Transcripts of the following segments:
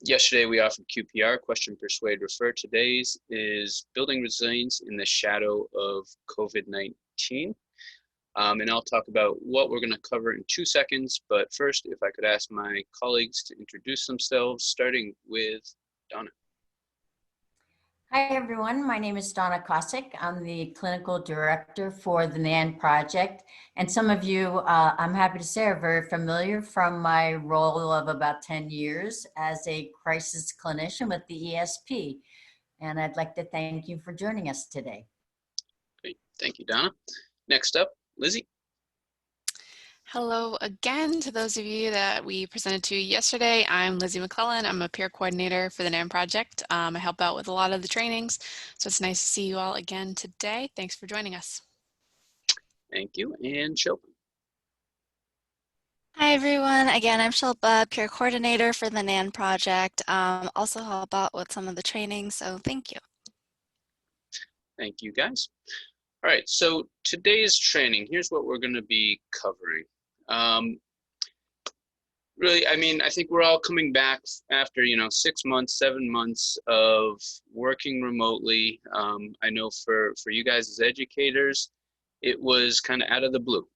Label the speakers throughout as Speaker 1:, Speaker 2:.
Speaker 1: Yesterday we offered QPR, question, persuade, refer. Today's is building resilience in the shadow of COVID-19. And I'll talk about what we're going to cover in 2 seconds. But first, if I could ask my colleagues to introduce themselves, starting with Donna.
Speaker 2: Hi, everyone. My name is Donna Kosick. I'm the clinical director for the NAN project. And some of you, I'm happy to say, are very familiar from my role of about 10 years as a crisis clinician with the ESP. And I'd like to thank you for joining us today.
Speaker 1: Great. Thank you, Donna. Next up, Lizzie.
Speaker 3: Hello again to those of you that we presented to yesterday. I'm Lizzie McClellan. I'm a peer coordinator for the NAN project. I help out with a lot of the trainings, so it's nice to see you all again today. Thanks for joining us.
Speaker 1: Thank you. And Shilpa.
Speaker 4: Hi, everyone. Again, I'm Shilpa, peer coordinator for the NAN project. Also help out with some of the trainings, so thank you.
Speaker 1: Thank you, guys. All right, so today's training, here's what we're going to be covering. Really, I mean, I think we're all coming back after, 6 months, 7 months of working remotely. I know for you guys as educators, it was kind of out of the blue.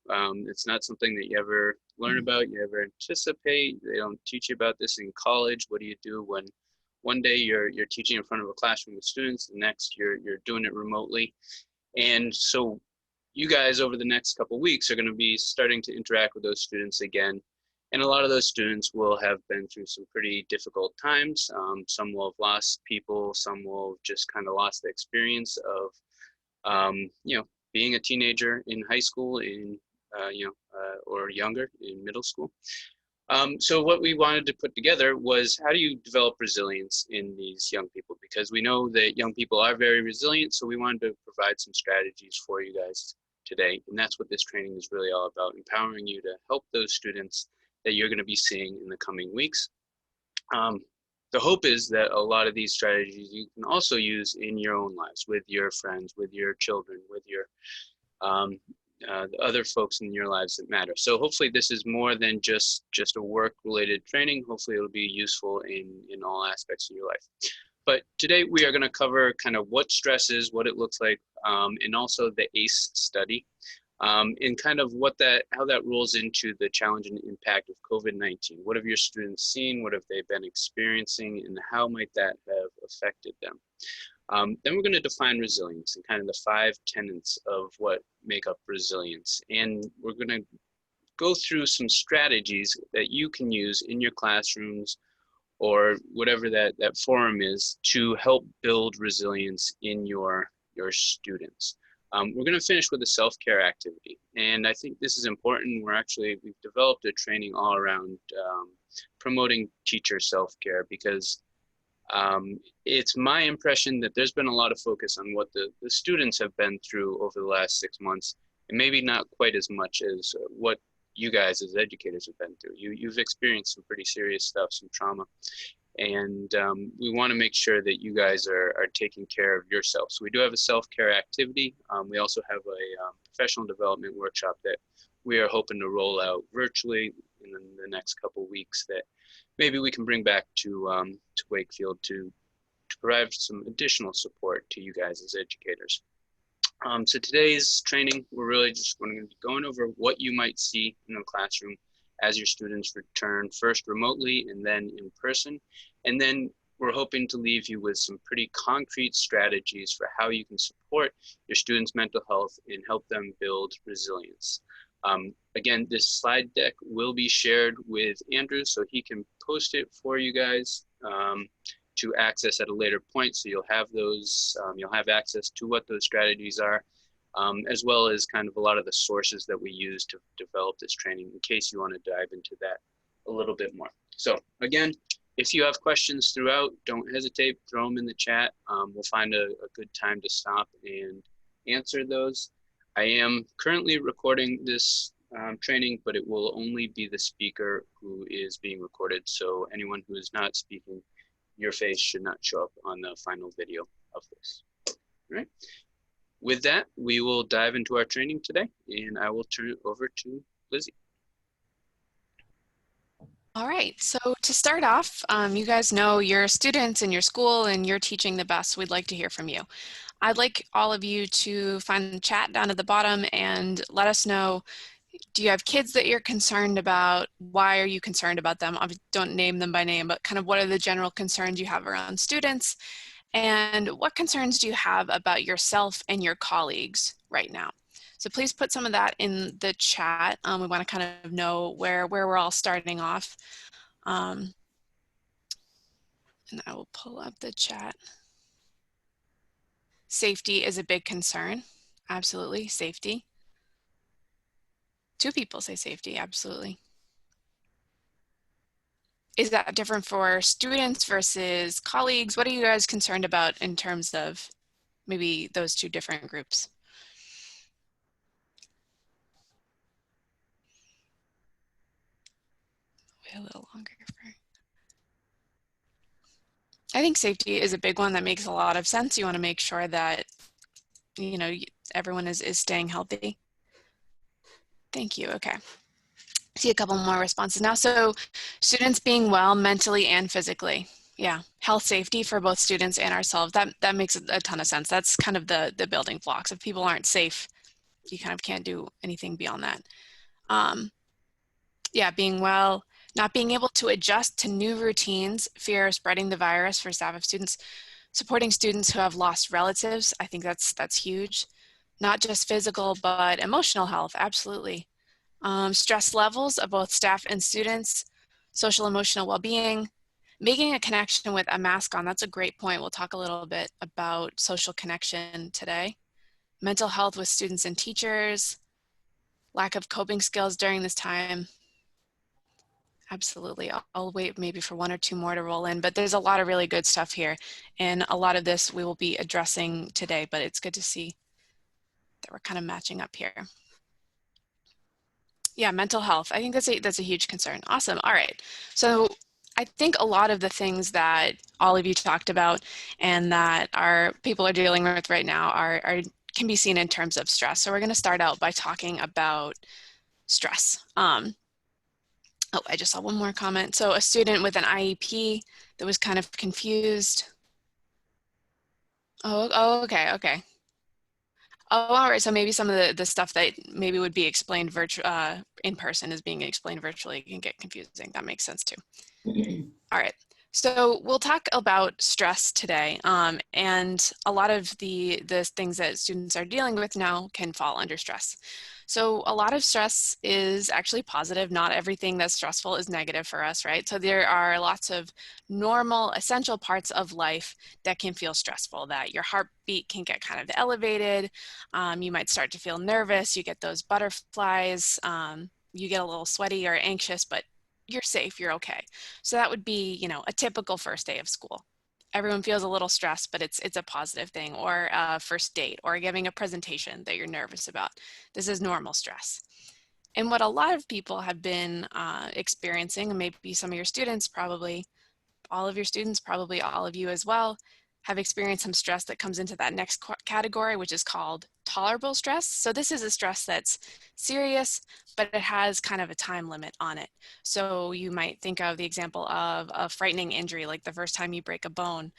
Speaker 1: It's not something that you ever learn about, you ever anticipate. They don't teach you about this in college. What do you do when one day you're teaching in front of a classroom with students, the next you're doing it remotely? And so you guys over the next couple of weeks are going to be starting to interact with those students again. And a lot of those students will have been through some pretty difficult times. Some will have lost people, some will have just kind of lost the experience of, being a teenager in high school, or younger in middle school. So what we wanted to put together was, how do you develop resilience in these young people? Because we know that young people are very resilient, so we wanted to provide some strategies for you guys today. And that's what this training is really all about, empowering you to help those students that you're going to be seeing in the coming weeks. The hope is that a lot of these strategies you can also use in your own lives, with your friends, with your children, with your the other folks in your lives that matter. So hopefully this is more than just a work-related training. Hopefully it'll be useful in all aspects of your life. But today we are going to cover kind of what stress is, what it looks like, and also the ACE study, and kind of how that rolls into the challenge and impact of COVID-19. What have your students seen? What have they been experiencing? And how might that have affected them? Then we're going to define resilience and kind of the 5 tenets of what make up resilience. And we're going to go through some strategies that you can use in your classrooms or whatever that forum is to help build resilience in your students. We're going to finish with a self-care activity. And I think this is important. We've developed a training all around promoting teacher self-care, because it's my impression that there's been a lot of focus on what the students have been through over the last 6 months, and maybe not quite as much as what you guys as educators have been through. You've experienced some pretty serious stuff, some trauma, and we want to make sure that you guys are taking care of yourself. So we do have a self-care activity. We also have a professional development workshop that we are hoping to roll out virtually in the next couple weeks, that maybe we can bring back to Wakefield to provide some additional support to you guys as educators. So today's training, we're really just going to be going over what you might see in the classroom as your students return, first remotely and then in person. And then we're hoping to leave you with some pretty concrete strategies for how you can support your students' mental health and help them build resilience. Again, this slide deck will be shared with Andrew, so he can post it for you guys to access at a later point. So you'll have those, you'll have access to what those strategies are, as well as kind of a lot of the sources that we use to develop this training, in case you want to dive into that a little bit more. So again, if you have questions throughout, don't hesitate, throw them in the chat. We'll find a good time to stop and answer those. I am currently recording this training, but it will only be the speaker who is being recorded. So anyone who is not speaking, your face should not show up on the final video of this. All right. With that, we will dive into our training today, and I will turn it over to Lizzie.
Speaker 3: All right, so to start off, you guys know your students in your school and you're teaching the best. We'd like to hear from you. I'd like all of you to find the chat down at the bottom and let us know, do you have kids that you're concerned about? Why are you concerned about them? Don't name them by name, but kind of what are the general concerns you have around students? And what concerns do you have about yourself and your colleagues right now? So please put some of that in the chat. We want to kind of know where we're all starting off. And I will pull up the chat. Safety is a big concern. Absolutely, safety. 2 people say safety, absolutely. Is that different for students versus colleagues? What are you guys concerned about in terms of maybe those 2 different groups? Wait a little longer. I think safety is a big one that makes a lot of sense. You want to make sure that, you know, everyone is staying healthy. Thank you. Okay. See a couple more responses now. So students being well mentally and physically. Yeah, health safety for both students and ourselves. That makes a ton of sense. That's kind of the building blocks. If people aren't safe, you kind of can't do anything beyond that. Yeah, being well, not being able to adjust to new routines, fear of spreading the virus for staff of students, supporting students who have lost relatives. I think that's huge. Not just physical, but emotional health, absolutely. Stress levels of both staff and students, social emotional well-being, making a connection with a mask on. That's a great point. We'll talk a little bit about social connection today. Mental health with students and teachers, lack of coping skills during this time. Absolutely. I'll wait maybe for 1 or 2 more to roll in, but there's a lot of really good stuff here. And a lot of this we will be addressing today, but it's good to see that we're kind of matching up here. Yeah, mental health. I think that's a huge concern. Awesome. All right. So I think a lot of the things that all of you talked about and that our people are dealing with right now can be seen in terms of stress. So we're going to start out by talking about stress. Oh, I just saw one more comment. So a student with an IEP that was kind of confused. Oh, okay. Oh, all right. So maybe some of the stuff that maybe would be explained in person is being explained virtually. It can get confusing. That makes sense too. All right. So we'll talk about stress today, and a lot of the things that students are dealing with now can fall under stress. So a lot of stress is actually positive. Not everything that's stressful is negative for us, right? So there are lots of normal, essential parts of life that can feel stressful, that your heartbeat can get kind of elevated. You might start to feel nervous. You get those butterflies. You get a little sweaty or anxious, but you're safe, you're okay. So that would be, you know, a typical first day of school. Everyone feels a little stressed, but it's a positive thing, or a first date, or giving a presentation that you're nervous about. This is normal stress. And what a lot of people have been experiencing, and maybe some of your students probably, all of your students, probably all of you as well, have experienced some stress that comes into that next category, which is called tolerable stress. So this is a stress that's serious, but it has kind of a time limit on it. So you might think of the example of a frightening injury, like the first time you break a bone,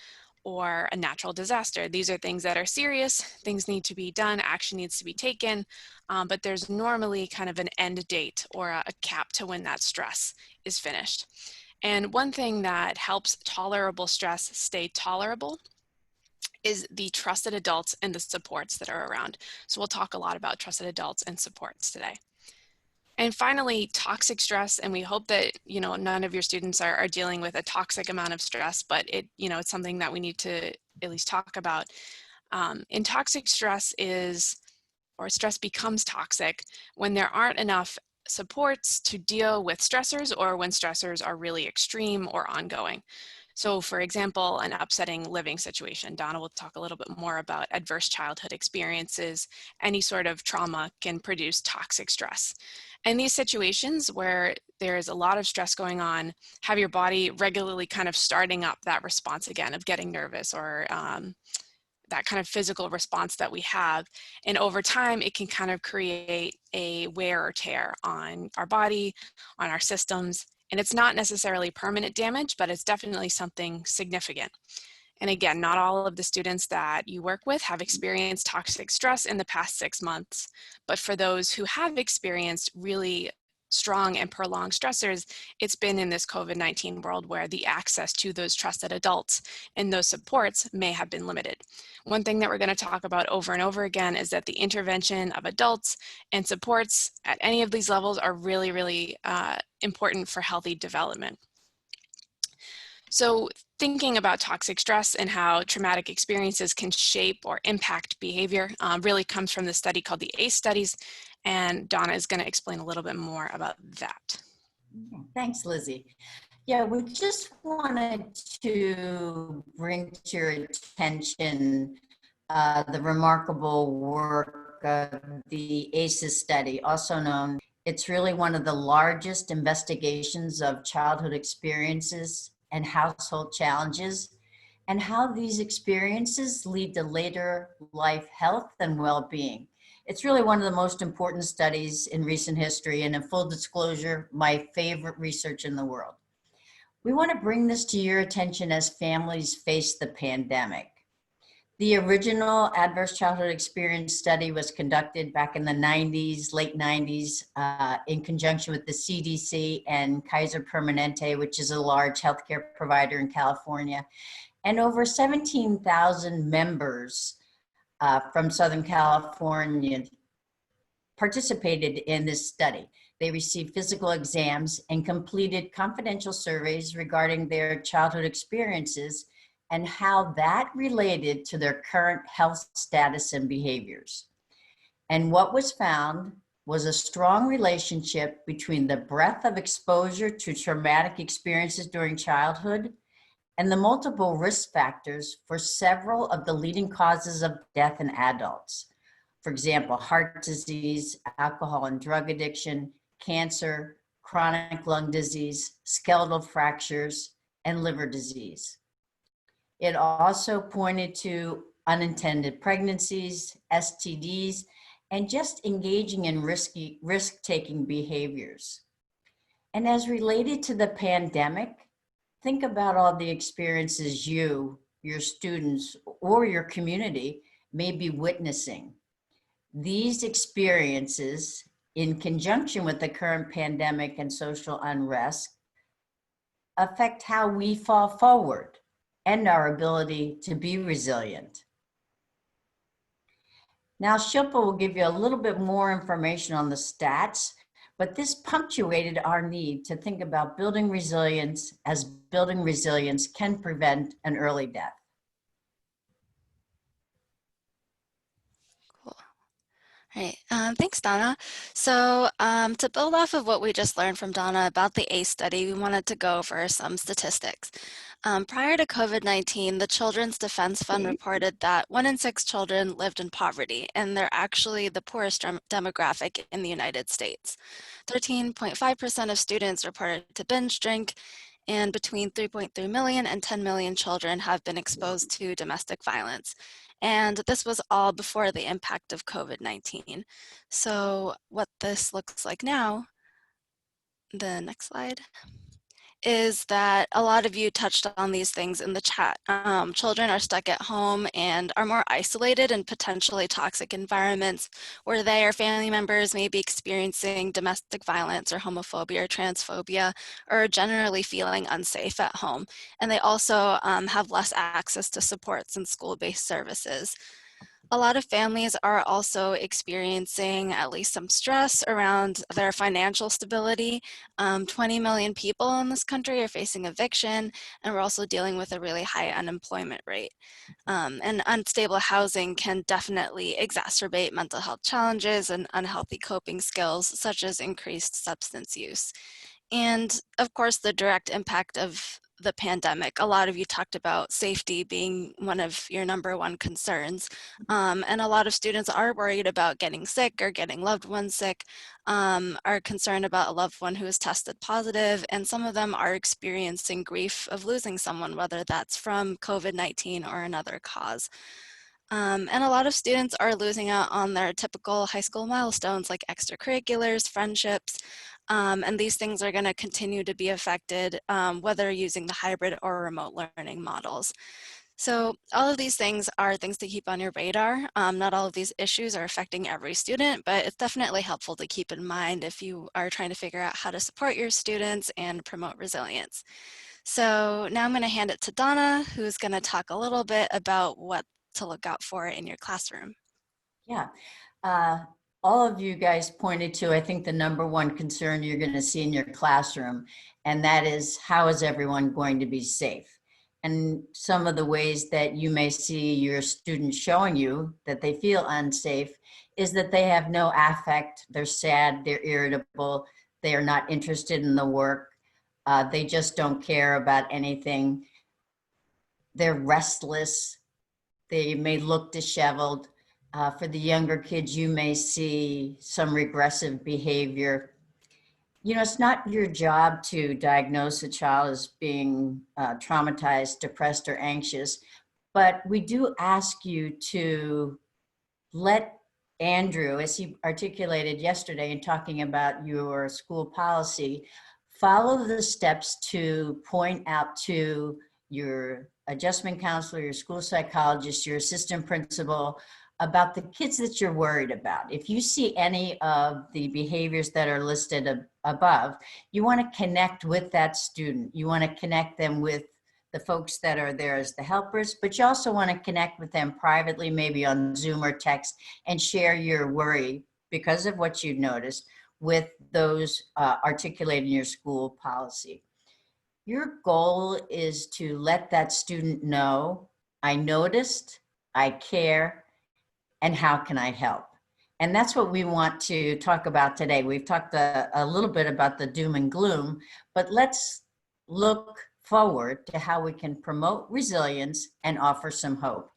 Speaker 3: or a natural disaster. These are things that are serious, things need to be done, action needs to be taken, but there's normally kind of an end date or a cap to when that stress is finished. And one thing that helps tolerable stress stay tolerable is the trusted adults and the supports that are around. So we'll talk a lot about trusted adults and supports today. And finally, toxic stress, and we hope that, you know, none of your students are dealing with a toxic amount of stress, but it, you know, it's something that we need to at least talk about. And toxic stress is, or stress becomes toxic when there aren't enough supports to deal with stressors, or when stressors are really extreme or ongoing. So for example, an upsetting living situation. Donna will talk a little bit more about adverse childhood experiences. Any sort of trauma can produce toxic stress. And these situations where there's a lot of stress going on, have your body regularly kind of starting up that response again of getting nervous, or that kind of physical response that we have. And over time, it can kind of create a wear or tear on our body, on our systems, And it's not necessarily permanent damage, but it's definitely something significant. And again, not all of the students that you work with have experienced toxic stress in the past 6 months, but for those who have experienced really strong and prolonged stressors, it's been in this COVID-19 world where the access to those trusted adults and those supports may have been limited. One thing that we're going to talk about over and over again is that the intervention of adults and supports at any of these levels are really, really important for healthy development. So thinking about toxic stress and how traumatic experiences can shape or impact behavior really comes from the study called the ACE studies, and Donna is going to explain a little bit more about that.
Speaker 2: Thanks, Lizzie. Yeah, we just wanted to bring to your attention the remarkable work of the ACEs study, also known. It's really one of the largest investigations of childhood experiences and household challenges, and how these experiences lead to later life health and well-being. It's really one of the most important studies in recent history, and in full disclosure, my favorite research in the world. We want to bring this to your attention as families face the pandemic. The original Adverse Childhood Experience study was conducted back in the 90s, late 90s, in conjunction with the CDC and Kaiser Permanente, which is a large healthcare provider in California. And over 17,000 members from Southern California participated in this study. They received physical exams and completed confidential surveys regarding their childhood experiences and how that related to their current health status and behaviors. And what was found was a strong relationship between the breadth of exposure to traumatic experiences during childhood and the multiple risk factors for several of the leading causes of death in adults. For example, heart disease, alcohol and drug addiction, cancer, chronic lung disease, skeletal fractures, and liver disease. It also pointed to unintended pregnancies, STDs, and just engaging in risk-taking behaviors. And as related to the pandemic, think about all the experiences you, your students, or your community may be witnessing. These experiences, in conjunction with the current pandemic and social unrest, affect how we fall forward and our ability to be resilient. Now, Shilpa will give you a little bit more information on the stats, but this punctuated our need to think about building resilience, as building resilience can prevent an early death.
Speaker 4: All right, thanks, Donna. So to build off of what we just learned from Donna about the ACE study, we wanted to go over some statistics. Prior to COVID-19, the Children's Defense Fund reported that 1 in 6 children lived in poverty, and they're actually the poorest demographic in the United States. 13.5% of students reported to binge drink, and between 3.3 million and 10 million children have been exposed to domestic violence. And this was all before the impact of COVID-19. So what this looks like now, the next slide, is that a lot of you touched on these things in the chat. Children are stuck at home and are more isolated in potentially toxic environments where they or family members may be experiencing domestic violence or homophobia or transphobia, or generally feeling unsafe at home. And they also have less access to supports and school-based services. A lot of families are also experiencing at least some stress around their financial stability. 20 million people in this country are facing eviction, and we're also dealing with a really high unemployment rate. And unstable housing can definitely exacerbate mental health challenges and unhealthy coping skills, such as increased substance use. And of course, the direct impact of the pandemic. A lot of you talked about safety being one of your #1 concerns. And a lot of students are worried about getting sick or getting loved ones sick, are concerned about a loved one who is tested positive, and some of them are experiencing grief of losing someone, whether that's from COVID-19 or another cause. And a lot of students are losing out on their typical high school milestones like extracurriculars, friendships, And these things are going to continue to be affected whether using the hybrid or remote learning models. So all of these things are things to keep on your radar. Not all of these issues are affecting every student, but it's definitely helpful to keep in mind if you are trying to figure out how to support your students and promote resilience. So now I'm going to hand it to Donna, who's going to talk a little bit about what to look out for in your classroom.
Speaker 2: Yeah. All of you guys pointed to, I think, the number one concern you're going to see in your classroom, and that is, how is everyone going to be safe? And some of the ways that you may see your students showing you that they feel unsafe is that they have no affect, they're sad, they're irritable, they are not interested in the work, they just don't care about anything, they're restless, they may look disheveled. For the younger kids, you may see some regressive behavior. You know, it's not your job to diagnose a child as being traumatized, depressed, or anxious, but we do ask you to let Andrew, as he articulated yesterday in talking about your school policy, follow the steps to point out to your adjustment counselor, your school psychologist, your assistant principal about the kids that you're worried about. If you see any of the behaviors that are listed above, you want to connect with that student. You want to connect them with the folks that are there as the helpers, but you also want to connect with them privately, maybe on Zoom or text, and share your worry because of what you noticed with those articulated in your school policy. Your goal is to let that student know, I noticed, I care, and how can I help? And that's what we want to talk about today. We've talked a little bit about the doom and gloom, but let's look forward to how we can promote resilience and offer some hope.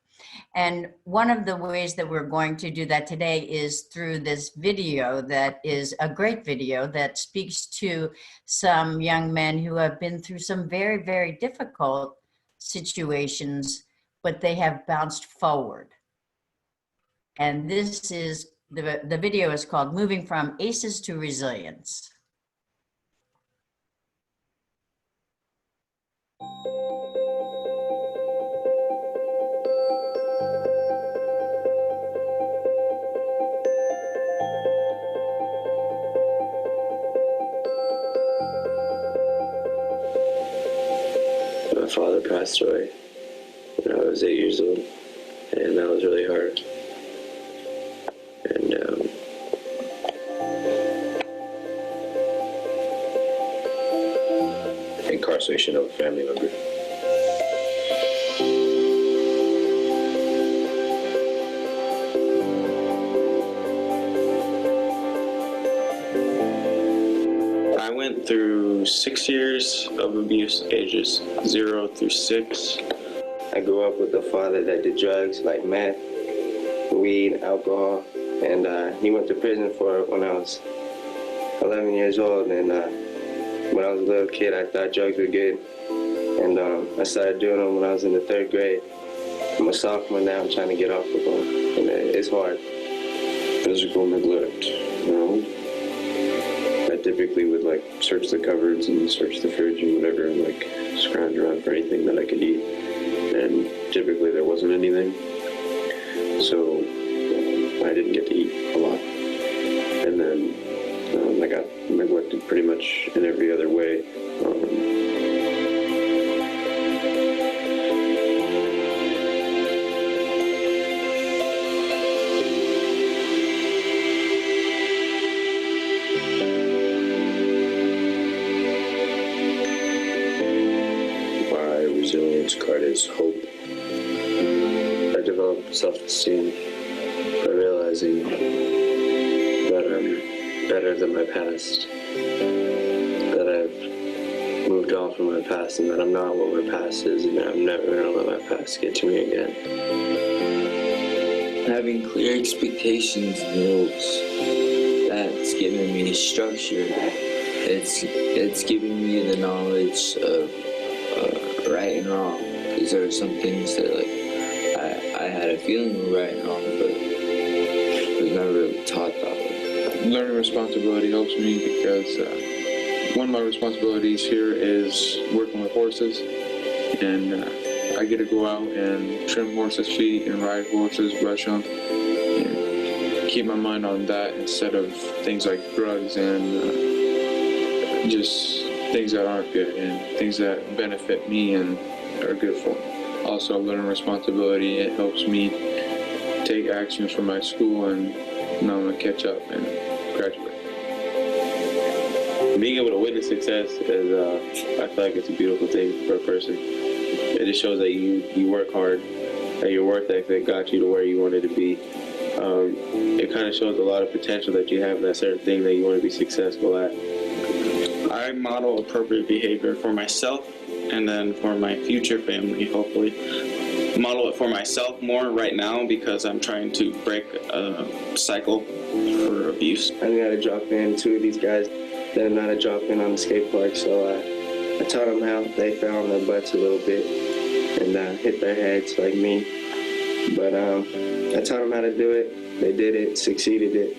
Speaker 2: And one of the ways that we're going to do that today is through this video that is a great video that speaks to some young men who have been through some very, very difficult situations, but they have bounced forward. And this is, the video is called Moving from ACEs to Resilience.
Speaker 5: My father passed away when I was 8 years old, and that was really hard. And incarceration of a family member. I went through 6 years of abuse, ages 0 through 6. I grew up with a father that did drugs like meth, weed, alcohol, and he went to prison for it when I was 11 years old. And when I was a little kid, I thought drugs were good, and I started doing them when I was in the 3rd grade. I'm a sophomore now. I'm trying to get off of them, and it's hard.
Speaker 6: Physical neglect. I typically would like search the cupboards and search the fridge and whatever, and like scrounge around for anything that I could eat, and typically there wasn't anything, so I didn't get to eat a lot. And then I got neglected pretty much in every other way. Resilience card is hope. I developed self-esteem by realizing that I'm better than my past, that I've moved on from my past, and that I'm not what my past is, and that I'm never going to let my past get to me again.
Speaker 7: Having clear expectations and rules, that's giving me structure. It's giving me the knowledge of right and wrong, because there are some things that like I had a feeling were right and wrong, but was never really taught that way.
Speaker 6: Learning responsibility helps me because one of my responsibilities here is working with horses, and I get to go out and trim horses' feet and ride horses, brush them, and keep my mind on that instead of things like drugs and just things that aren't good and things that benefit me and are good for me. Also, learning responsibility, it helps me take actions for my school, and now I'm going to catch up and graduate.
Speaker 5: Being able to witness success is, I feel like it's a beautiful thing for a person. It just shows that you work hard, that your work ethic got you to where you wanted to be. It kind of shows a lot of potential that you have in that certain thing that you want to be successful at.
Speaker 8: I model appropriate behavior for myself and then for my future family, hopefully. Model it for myself more right now because I'm trying to break a cycle for abuse.
Speaker 5: I knew how to drop in. Two of these guys didn't know how to drop in on the skate park, so I taught them how. They fell on their butts a little bit and hit their heads like me. But I taught them how to do it. They did it, succeeded it.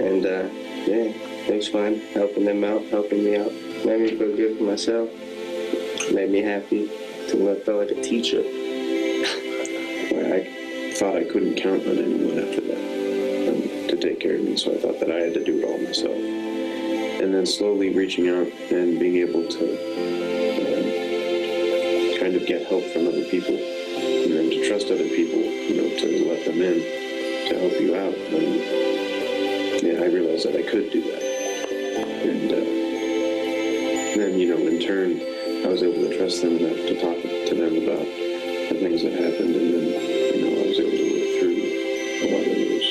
Speaker 5: And yeah, it was fun helping them out, helping me out. Made me feel good for myself. Made me happy to feel like a teacher.
Speaker 6: I thought I couldn't count on anyone after that to take care of me, so I thought that I had to do it all myself. And then slowly reaching out and being able to kind of get help from other people, and then to trust other people, to let them in, to help you out. And yeah, I realized that I could do that. And then, in turn, I was able to trust them enough to talk to them about the things that happened, and then, I was able to work through a lot of those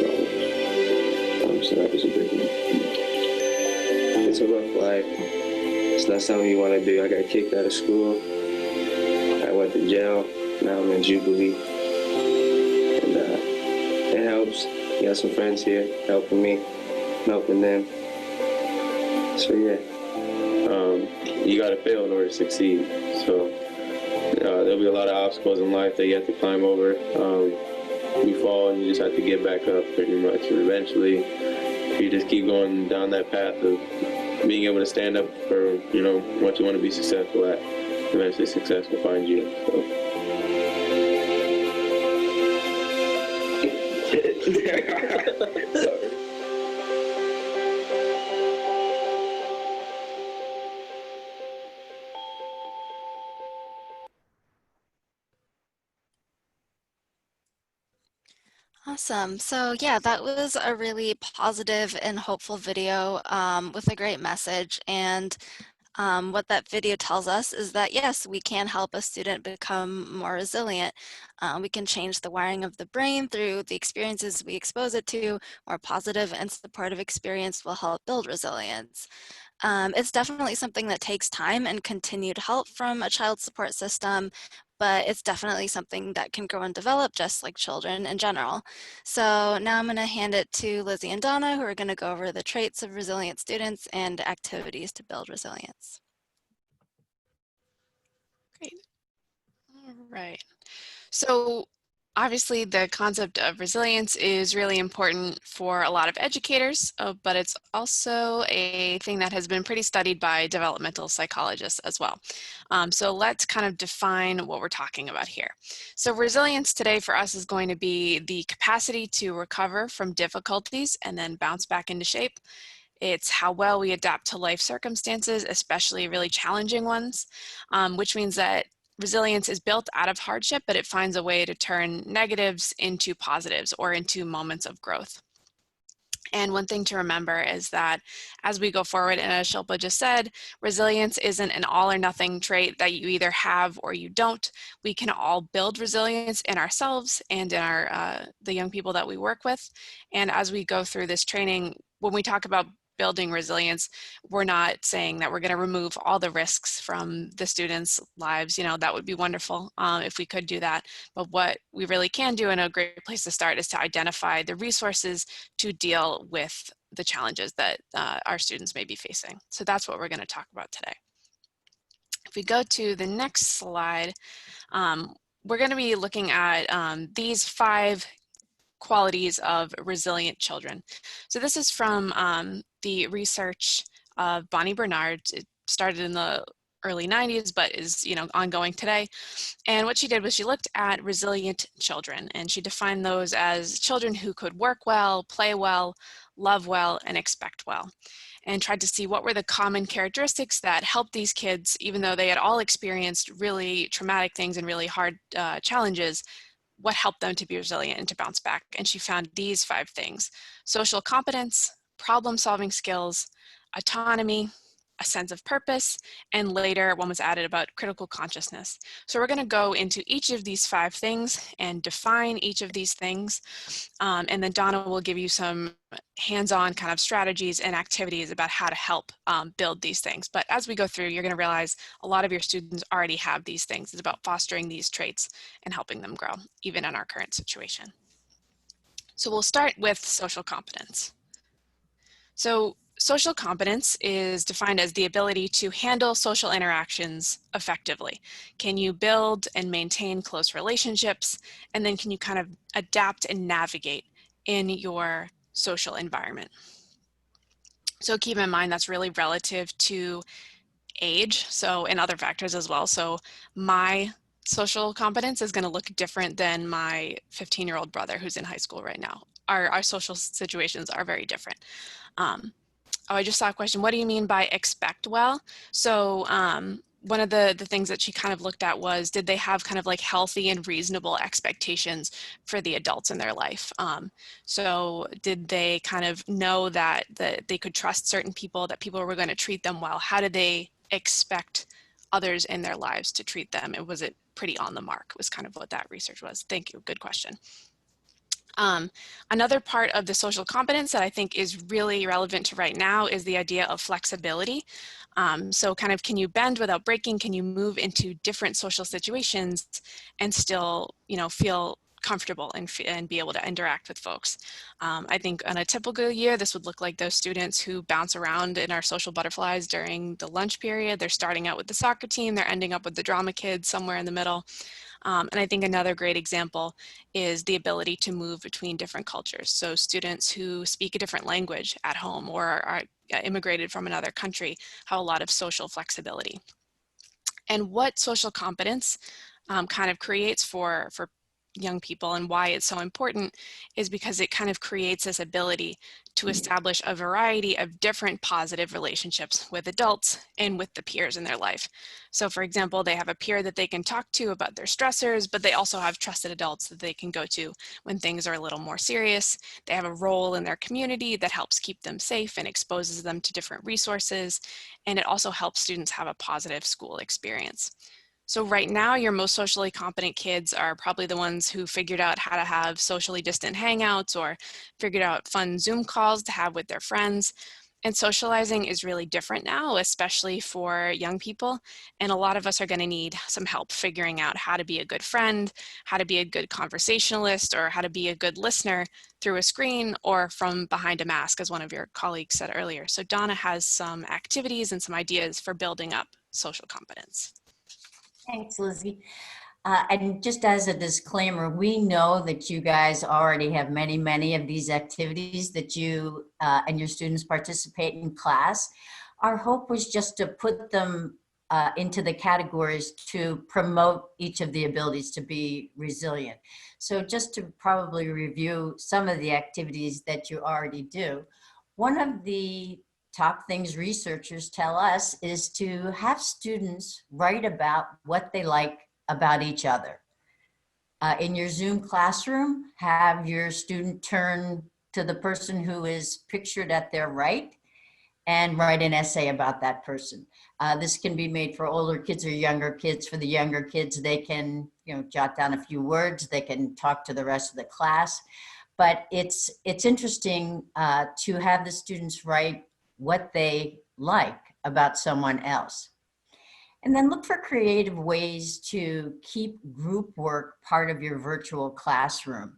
Speaker 6: problems. So that was a big one.
Speaker 5: It's a rough life. It's not something you want to do. I got kicked out of school. I went to jail. Now I'm in Jubilee. And it helps. Got some friends here helping me, helping them. So yeah.
Speaker 6: You got to fail in order to succeed. So there'll be a lot of obstacles in life that you have to climb over. You fall and you just have to get back up pretty much. And eventually, if you just keep going down that path of being able to stand up for, what you want to be successful at, eventually success will find you. So.
Speaker 4: Awesome. So yeah, that was a really positive and hopeful video with a great message. And what that video tells us is that, yes, we can help a student become more resilient. We can change the wiring of the brain through the experiences we expose it to. More positive and supportive experience will help build resilience. It's definitely something that takes time and continued help from a child support system, but it's definitely something that can grow and develop just like children in general. So now I'm going to hand it to Lizzie and Donna, who are going to go over the traits of resilient students and activities to build resilience.
Speaker 3: Great. All right. So obviously the concept of resilience is really important for a lot of educators, but it's also a thing that has been pretty studied by developmental psychologists as well. So let's kind of define what we're talking about here. So resilience today for us is going to be the capacity to recover from difficulties and then bounce back into shape. It's how well we adapt to life circumstances, especially really challenging ones, which means that resilience is built out of hardship, but it finds a way to turn negatives into positives or into moments of growth. And one thing to remember is that as we go forward, and as Shilpa just said, resilience isn't an all or nothing trait that you either have or you don't. We can all build resilience in ourselves and in the young people that we work with. And as we go through this training, when we talk about building resilience, we're not saying that we're going to remove all the risks from the students' lives. That would be wonderful if we could do that. But what we really can do, and a great place to start, is to identify the resources to deal with the challenges that our students may be facing. So that's what we're going to talk about today. If we go to the next slide, we're going to be looking at these 5 qualities of resilient children. So this is from the research of Bonnie Bernard. It started in the early 90s, but is ongoing today. And what she did was she looked at resilient children, and she defined those as children who could work well, play well, love well, and expect well, and tried to see what were the common characteristics that helped these kids, even though they had all experienced really traumatic things and really hard challenges, what helped them to be resilient and to bounce back. And she found these 5 things: social competence, problem-solving skills, autonomy, a sense of purpose, and later one was added about critical consciousness. So we're going to go into each of these 5 things and define each of these things. And then Donna will give you some hands-on kind of strategies and activities about how to help build these things. But as we go through, you're going to realize a lot of your students already have these things. It's about fostering these traits and helping them grow, even in our current situation. So we'll start with social competence. So social competence is defined as the ability to handle social interactions effectively. Can you build and maintain close relationships? And then can you kind of adapt and navigate in your social environment? So keep in mind that's really relative to age, so and other factors as well. So my social competence is going to look different than my 15-year-old brother who's in high school right now. Our social situations are very different. Oh, I just saw a question. What do you mean by expect well? So one of the things that she kind of looked at was, did they have kind of like healthy and reasonable expectations for the adults in their life? So did they kind of know that they could trust certain people, that people were going to treat them well? How did they expect others in their lives to treat them? And was it pretty on the mark, was kind of what that research was. Thank you. Good question. Another part of the social competence that I think is really relevant to right now is the idea of flexibility. So kind of, can you bend without breaking? Can you move into different social situations and still, feel comfortable and be able to interact with folks? I think on a typical year, this would look like those students who bounce around in our social butterflies during the lunch period. They're starting out with the soccer team, they're ending up with the drama kids somewhere in the middle. And I think another great example is the ability to move between different cultures. So students who speak a different language at home or are immigrated from another country have a lot of social flexibility. And what social competence kind of creates for young people and why it's so important is because it kind of creates this ability to establish a variety of different positive relationships with adults and with the peers in their life. So for example, they have a peer that they can talk to about their stressors, but they also have trusted adults that they can go to when things are a little more serious. They have a role in their community that helps keep them safe and exposes them to different resources. And it also helps students have a positive school experience. So right now, your most socially competent kids are probably the ones who figured out how to have socially distant hangouts or figured out fun Zoom calls to have with their friends. And socializing is really different now, especially for young people. And a lot of us are going to need some help figuring out how to be a good friend, how to be a good conversationalist, or how to be a good listener through a screen or from behind a mask, as one of your colleagues said earlier. So Donna has some activities and some ideas for building up social competence.
Speaker 2: Thanks, Lizzie. And just as a disclaimer, we know that you guys already have many of these activities that you and your students participate in class. Our hope was just to put them into the categories to promote each of the abilities to be resilient. So just to probably review some of the activities that you already do, one of the top things researchers tell us is to have students write about what they like about each other. In your Zoom classroom, have your student turn to the person who is pictured at their right and write an essay about that person. This can be made for older kids or younger kids. For the younger kids, they can jot down a few words, they can talk to the rest of the class. But it's interesting to have the students write what they like about someone else. And then look for creative ways to keep group work part of your virtual classroom.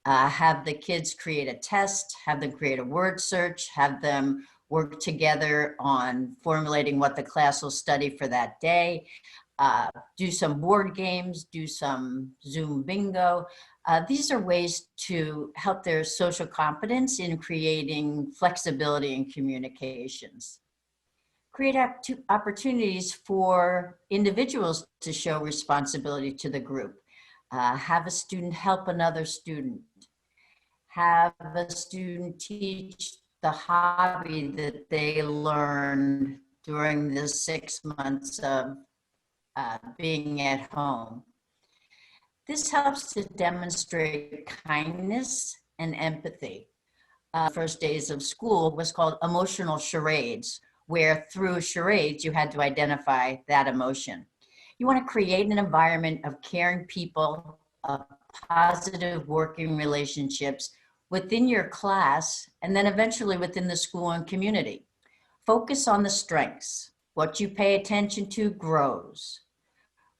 Speaker 2: Have the kids create a test, have them create a word search, have them work together on formulating what the class will study for that day. Do some board games, do some Zoom bingo. These are ways to help their social competence in creating flexibility in communications. Create opportunities for individuals to show responsibility to the group. Have a student help another student. Have a student teach the hobby that they learned during the 6 months of being at home. This helps to demonstrate kindness and empathy. First days of school was called emotional charades, where through charades you had to identify that emotion. You want to create an environment of caring people, of positive working relationships within your class, and then eventually within the school and community. Focus on the strengths. What you pay attention to grows.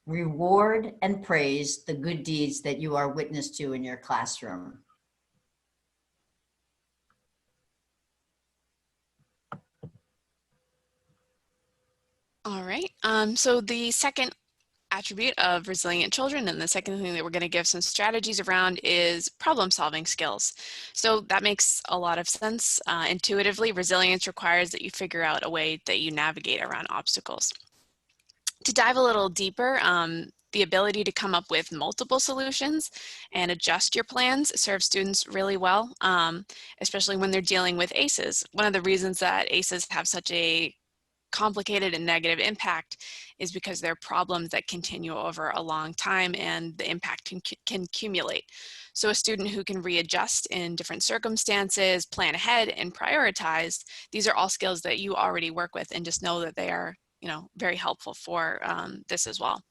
Speaker 2: Reward and praise the good deeds that you are witness to in your classroom.
Speaker 3: All right, so the second attribute of resilient children, and the second thing that we're going to give some strategies around, is problem solving skills. So that makes a lot of sense. Intuitively, resilience requires that you figure out a way that you navigate around obstacles. To dive a little deeper, the ability to come up with multiple solutions and adjust your plans serves students really well, especially when they're dealing with ACEs. One of the reasons that ACEs have such a complicated and negative impact is because they're problems that continue over a long time and the impact can accumulate. So a student who can readjust in different circumstances, plan ahead, and prioritize, these are all skills that you already work with, and just know that they are, very helpful for this as well.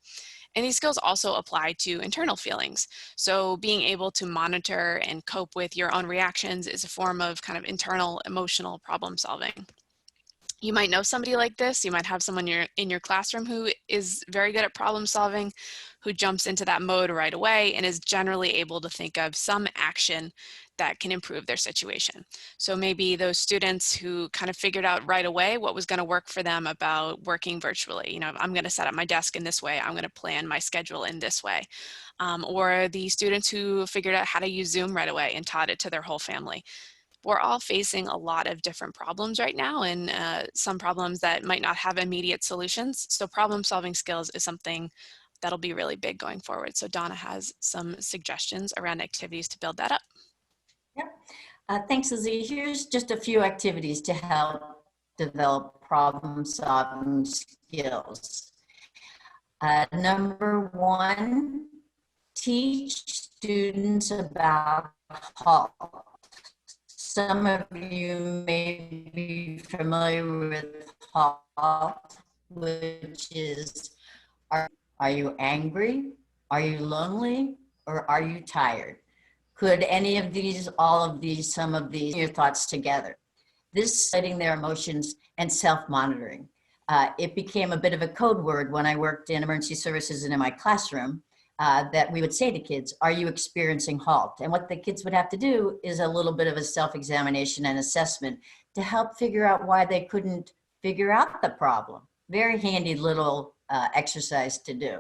Speaker 3: And these skills also apply to internal feelings. So being able to monitor and cope with your own reactions is a form of kind of internal emotional problem solving. You might know somebody like this. You might have someone in your classroom who is very good at problem solving, who jumps into that mode right away and is generally able to think of some action that can improve their situation. So maybe those students who kind of figured out right away what was going to work for them about working virtually. I'm going to set up my desk in this way. I'm going to plan my schedule in this way. Or the students who figured out how to use Zoom right away and taught it to their whole family. We're all facing a lot of different problems right now, and some problems that might not have immediate solutions. So problem solving skills is something that'll be really big going forward. So Donna has some suggestions around activities to build that up.
Speaker 2: Yep. Thanks, Lizzie. Here's just a few activities to help develop problem solving skills. Number one, teach students about HALT. Some of you may be familiar with HALT, which is, are you angry? Are you lonely? Or are you tired? Could any of these, all of these, some of these, your thoughts together? This setting their emotions and self-monitoring. It became a bit of a code word when I worked in emergency services and in my classroom. That we would say to kids, are you experiencing HALT? And what the kids would have to do is a little bit of a self-examination and assessment to help figure out why they couldn't figure out the problem. Very handy little exercise to do.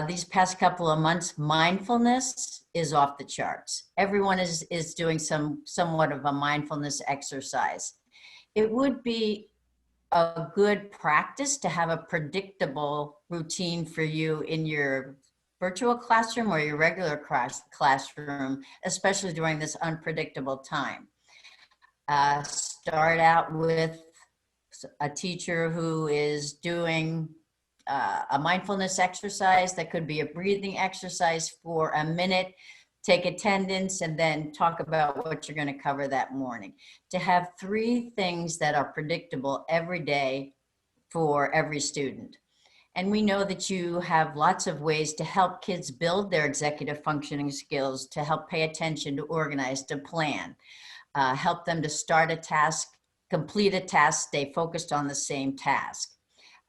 Speaker 2: These past couple of months, mindfulness is off the charts. Everyone is doing somewhat of a mindfulness exercise. It would be a good practice to have a predictable routine for you in your virtual classroom or your regular classroom, especially during this unpredictable time. Start out with a teacher who is doing a mindfulness exercise. That could be a breathing exercise for a minute. Take attendance and then talk about what you're going to cover that morning. To have 3 things that are predictable every day for every student. And we know that you have lots of ways to help kids build their executive functioning skills, to help pay attention, to organize, to plan, help them to start a task, complete a task, stay focused on the same task.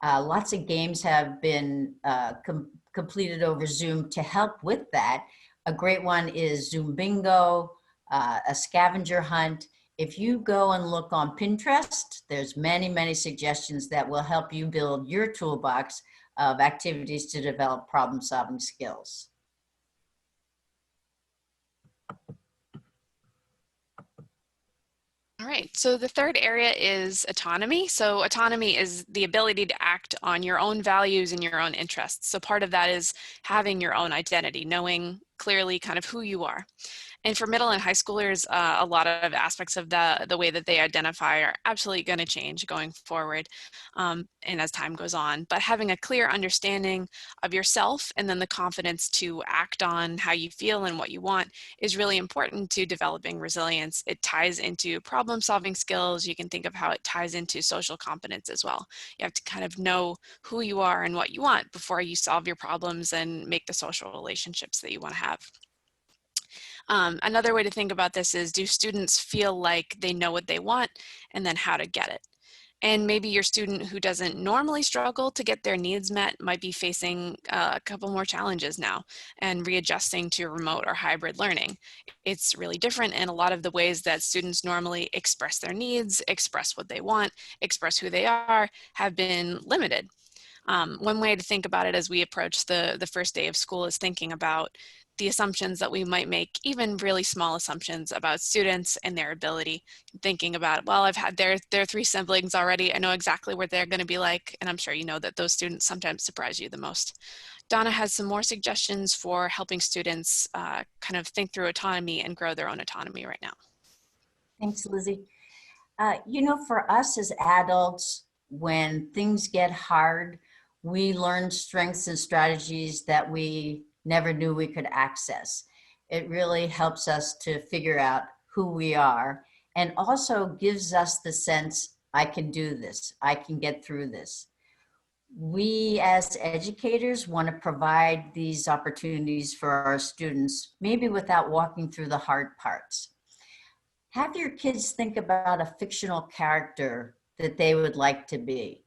Speaker 2: Lots of games have been completed over Zoom to help with that. A great one is Zoom Bingo, a scavenger hunt. If you go and look on Pinterest, there's many, many suggestions that will help you build your toolbox of activities to develop problem-solving skills.
Speaker 3: All right, so the third area is autonomy. So autonomy is the ability to act on your own values and your own interests. So part of that is having your own identity, knowing clearly kind of who you are. And for middle and high schoolers, a lot of aspects of the way that they identify are absolutely going to change going forward and as time goes on. But having a clear understanding of yourself and then the confidence to act on how you feel and what you want is really important to developing resilience. It ties into problem solving skills. You can think of how it ties into social competence as well. You have to kind of know who you are and what you want before you solve your problems and make the social relationships that you want to have. Another way to think about this is, do students feel like they know what they want and then how to get it? And maybe your student who doesn't normally struggle to get their needs met might be facing a couple more challenges now and readjusting to remote or hybrid learning. It's really different in a lot of the ways that students normally express their needs, express what they want, express who they are, have been limited. One way to think about it as we approach the first day of school is thinking about the assumptions that we might make, even really small assumptions about students and their ability. Thinking about, well, I've had their 3 siblings already. I know exactly what they're going to be like. And I'm sure you know that those students sometimes surprise you the most. Donna has some more suggestions for helping students kind of think through autonomy and grow their own autonomy right now.
Speaker 2: Thanks, Lizzie. You know, for us as adults, when things get hard, we learn strengths and strategies that we never knew we could access. It really helps us to figure out who we are and also gives us the sense, I can do this, I can get through this. We as educators want to provide these opportunities for our students, maybe without walking through the hard parts. Have your kids think about a fictional character that they would like to be.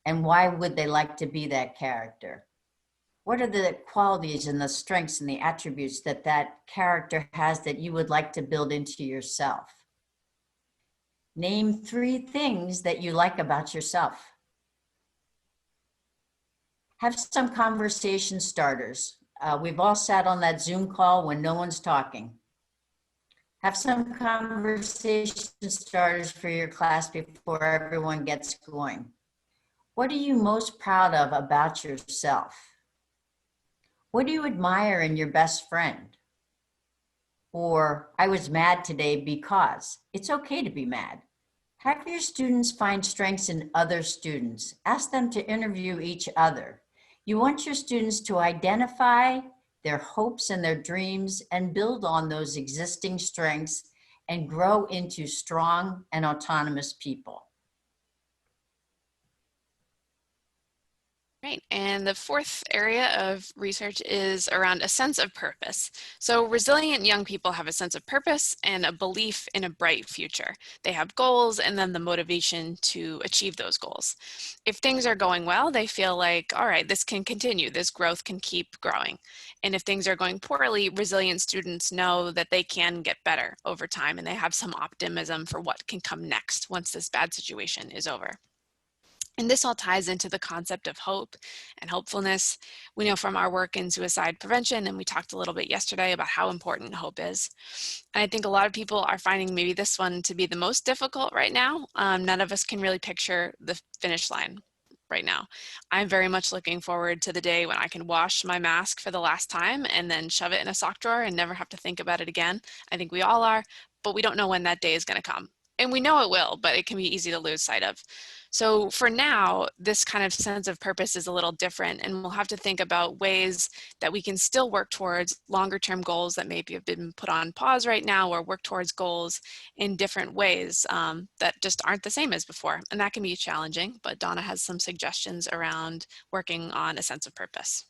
Speaker 2: And why would they like to be that character? What are the qualities and the strengths and the attributes that that character has that you would like to build into yourself? Name 3 things that you like about yourself. Have some conversation starters. We've all sat on that Zoom call when no one's talking. Have some conversation starters for your class before everyone gets going. What are you most proud of about yourself? What do you admire in your best friend? Or, I was mad today because. It's okay to be mad. Have your students find strengths in other students. Ask them to interview each other. You want your students to identify their hopes and their dreams and build on those existing strengths and grow into strong and autonomous people.
Speaker 3: Right, and the fourth area of research is around a sense of purpose. So resilient young people have a sense of purpose and a belief in a bright future. They have goals and then the motivation to achieve those goals. If things are going well, they feel like, all right, this can continue, this growth can keep growing. And if things are going poorly, resilient students know that they can get better over time and they have some optimism for what can come next once this bad situation is over. And this all ties into the concept of hope and hopefulness. We know from our work in suicide prevention, and we talked a little bit yesterday about how important hope is. And I think a lot of people are finding maybe this one to be the most difficult right now. None of us can really picture the finish line right now. I'm very much looking forward to the day when I can wash my mask for the last time and then shove it in a sock drawer and never have to think about it again. I think we all are, but we don't know when that day is going to come. And we know it will, but it can be easy to lose sight of. So for now, this kind of sense of purpose is a little different, and we'll have to think about ways that we can still work towards longer term goals that maybe have been put on pause right now, or work towards goals in different ways that just aren't the same as before. And that can be challenging, but Donna has some suggestions around working on a sense of purpose.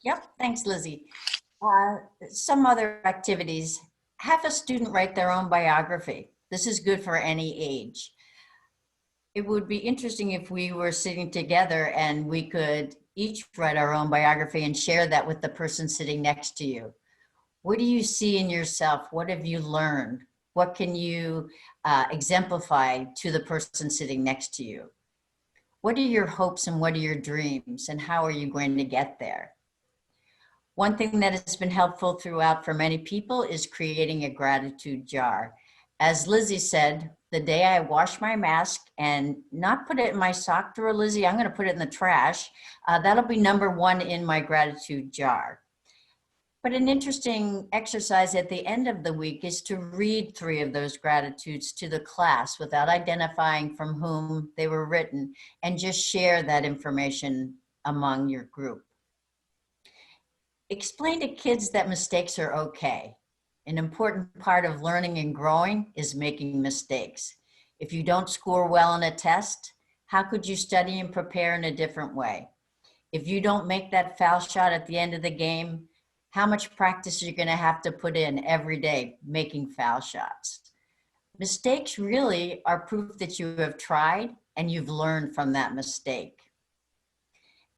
Speaker 2: Yep, thanks, Lizzie. Some other activities. Have a student write their own biography. This is good for any age. It would be interesting if we were sitting together and we could each write our own biography and share that with the person sitting next to you. What do you see in yourself? What have you learned? What can you exemplify to the person sitting next to you? What are your hopes and what are your dreams and how are you going to get there? One thing that has been helpful throughout for many people is creating a gratitude jar. As Lizzie said, the day I wash my mask and not put it in my sock drawer, Lizzie, I'm going to put it in the trash. That'll be number one in my gratitude jar. But an interesting exercise at the end of the week is to read 3 of those gratitudes to the class without identifying from whom they were written, and just share that information among your group. Explain to kids that mistakes are okay. An important part of learning and growing is making mistakes. If you don't score well on a test, how could you study and prepare in a different way? If you don't make that foul shot at the end of the game, how much practice are you going to have to put in every day making foul shots? Mistakes really are proof that you have tried and you've learned from that mistake.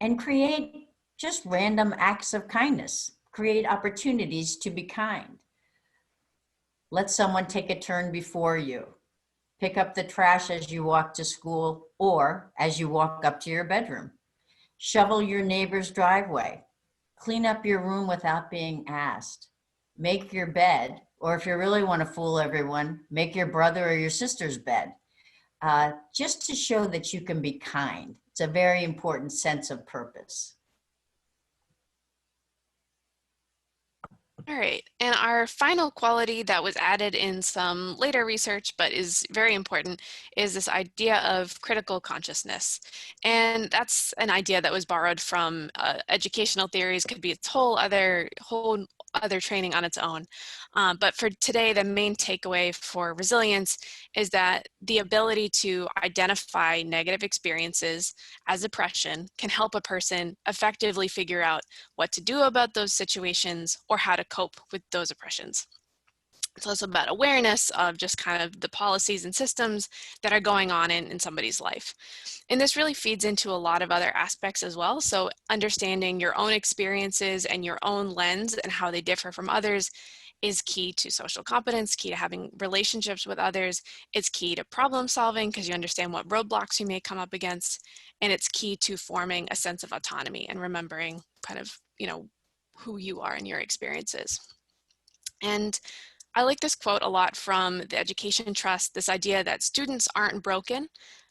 Speaker 2: And create just random acts of kindness. Create opportunities to be kind. Let someone take a turn before you. Pick up the trash as you walk to school or as you walk up to your bedroom. Shovel your neighbor's driveway. Clean up your room without being asked. Make your bed, or if you really want to fool everyone, make your brother or your sister's bed. Just to show that you can be kind. It's a very important sense of purpose.
Speaker 3: All right, and our final quality that was added in some later research, but is very important, is this idea of critical consciousness. And that's an idea that was borrowed from educational theories, could be its whole other training on its own. But for today, the main takeaway for resilience is that the ability to identify negative experiences as oppression can help a person effectively figure out what to do about those situations or how to cope with those oppressions. It's also about awareness of just kind of the policies and systems that are going on in somebody's life. And this really feeds into a lot of other aspects as well. So understanding your own experiences and your own lens and how they differ from others is key to social competence, key to having relationships with others. It's key to problem solving because you understand what roadblocks you may come up against. And it's key to forming a sense of autonomy and remembering kind of, who you are and your experiences. And I like this quote a lot from the Education Trust, this idea that students aren't broken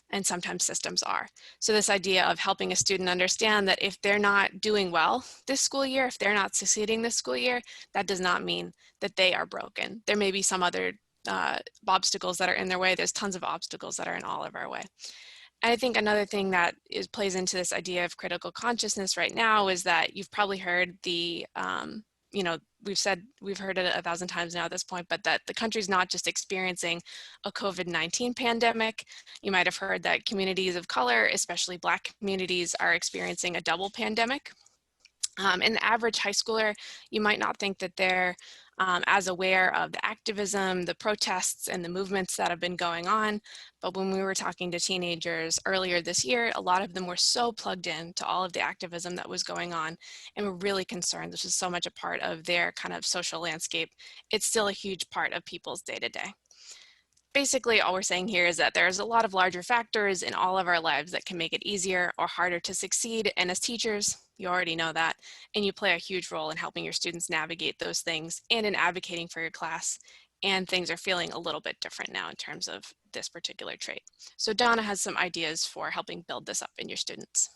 Speaker 3: and sometimes systems are. So this idea of helping a student understand that if they're not doing well this school year, if they're not succeeding this school year, that does not mean that they are broken. There may be some other obstacles that are in their way. There's tons of obstacles that are in all of our way. And I think another thing that plays into this idea of critical consciousness right now is that you've probably heard the we've heard it 1,000 times now at this point, but that the country's not just experiencing a COVID-19 pandemic. You might have heard that communities of color, especially Black communities, are experiencing a double pandemic. And the average high schooler, you might not think that they're as aware of the activism, the protests, and the movements that have been going on. But when we were talking to teenagers earlier this year, a lot of them were so plugged in to all of the activism that was going on and were really concerned. This is so much a part of their kind of social landscape. It's still a huge part of people's day-to-day. Basically, all we're saying here is that there's a lot of larger factors in all of our lives that can make it easier or harder to succeed. And as teachers, you already know that, and you play a huge role in helping your students navigate those things and in advocating for your class. And things are feeling a little bit different now in terms of this particular trait. So Donna has some ideas for helping build this up in your students.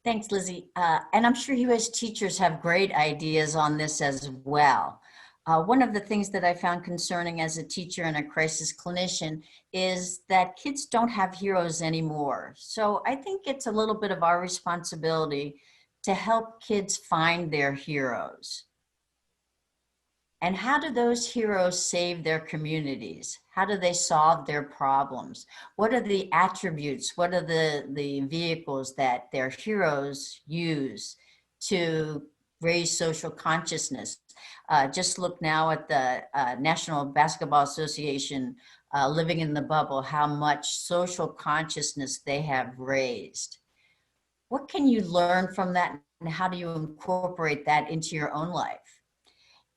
Speaker 2: Thanks, Lizzie. And I'm sure you as teachers have great ideas on this as well. One of the things that I found concerning as a teacher and a crisis clinician is that kids don't have heroes anymore. So I think it's a little bit of our responsibility to help kids find their heroes. And how do those heroes save their communities? How do they solve their problems? What are the attributes? What are the vehicles that their heroes use to raise social consciousness? Just look now at the National Basketball Association, Living in the Bubble, how much social consciousness they have raised. What can you learn from that, and how do you incorporate that into your own life?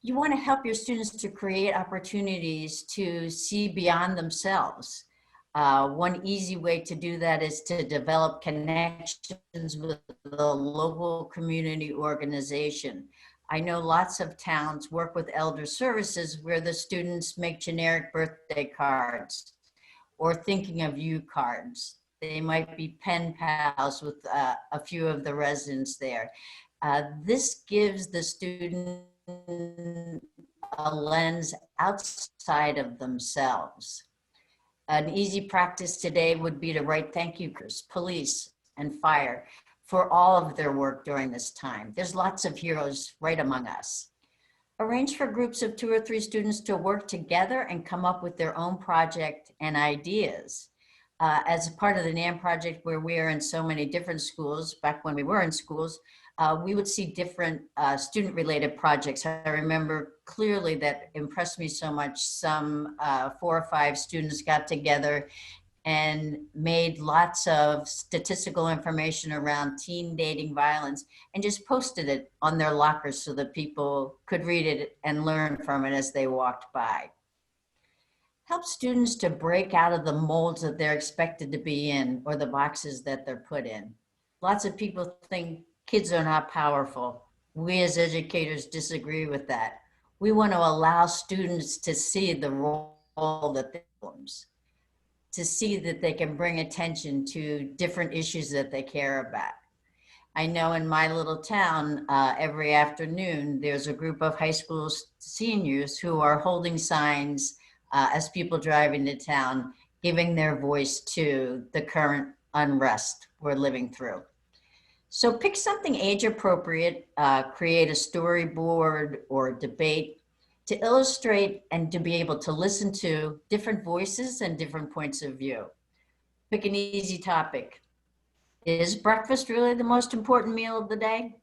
Speaker 2: You want to help your students to create opportunities to see beyond themselves. One easy way to do that is to develop connections with the local community organization. I know lots of towns work with elder services where the students make generic birthday cards or thinking of you cards. They might be pen pals with a few of the residents there. This gives the student a lens outside of themselves. An easy practice today would be to write thank you cards, police and fire, for all of their work during this time. There's lots of heroes right among us. Arrange for groups of 2 or 3 students to work together and come up with their own project and ideas. As a part of the NAM project, where we are in so many different schools, back when we were in schools, we would see different student-related projects. I remember clearly that impressed me so much. Some 4 or 5 students got together and made lots of statistical information around teen dating violence and just posted it on their lockers so that people could read it and learn from it as they walked by. Help students to break out of the molds that they're expected to be in or the boxes that they're put in. Lots of people think kids are not powerful. We as educators disagree with that. We want to allow students to see the role that they play, to see that they can bring attention to different issues that they care about. I know in my little town, every afternoon, there's a group of high school seniors who are holding signs as people drive into town, giving their voice to the current unrest we're living through. So pick something age appropriate, create a storyboard or debate to illustrate and to be able to listen to different voices and different points of view. Pick an easy topic. Is breakfast really the most important meal of the day?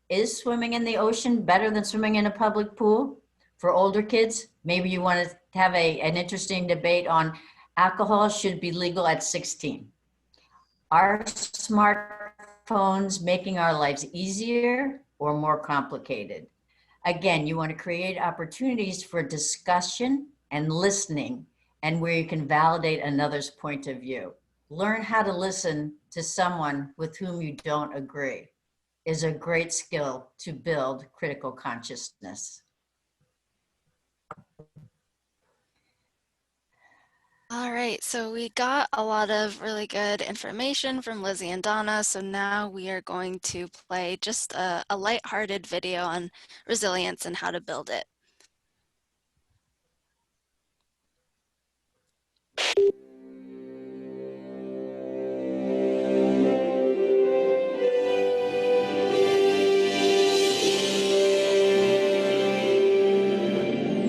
Speaker 2: Is swimming in the ocean better than swimming in a public pool? For older kids, maybe you want to have an interesting debate on alcohol should be legal at 16. Are smartphones making our lives easier or more complicated? Again, you want to create opportunities for discussion and listening, and where you can validate another's point of view. Learn how to listen to someone with whom you don't agree is a great skill to build critical consciousness.
Speaker 4: All right, so we got a lot of really good information from Lizzie and Donna. So now we are going to play just a lighthearted video on resilience and how to build it.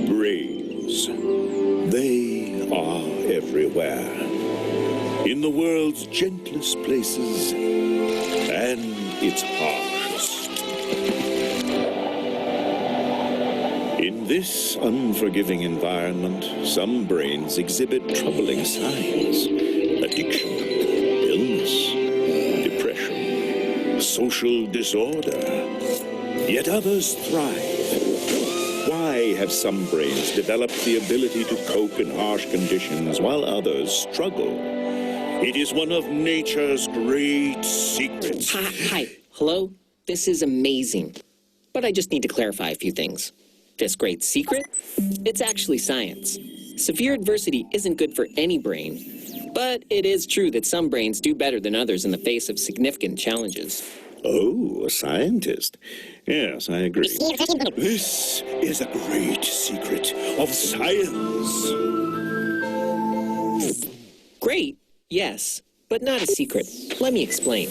Speaker 9: Brains. They are everywhere. In the world's gentlest places and its harshest. In this unforgiving environment, some brains exhibit troubling signs. Addiction, illness, depression, social disorder. Yet others thrive. Why have some brains developed the ability to cope in harsh conditions while others struggle? It is one of nature's great secrets.
Speaker 10: Hi. Hello? This is amazing. But I just need to clarify a few things. This great secret? It's actually science. Severe adversity isn't good for any brain. But it is true that some brains do better than others in the face of significant challenges.
Speaker 9: Oh, a scientist. Yes, I agree. This is a great secret of science.
Speaker 10: Great, yes, but not a secret. Let me explain.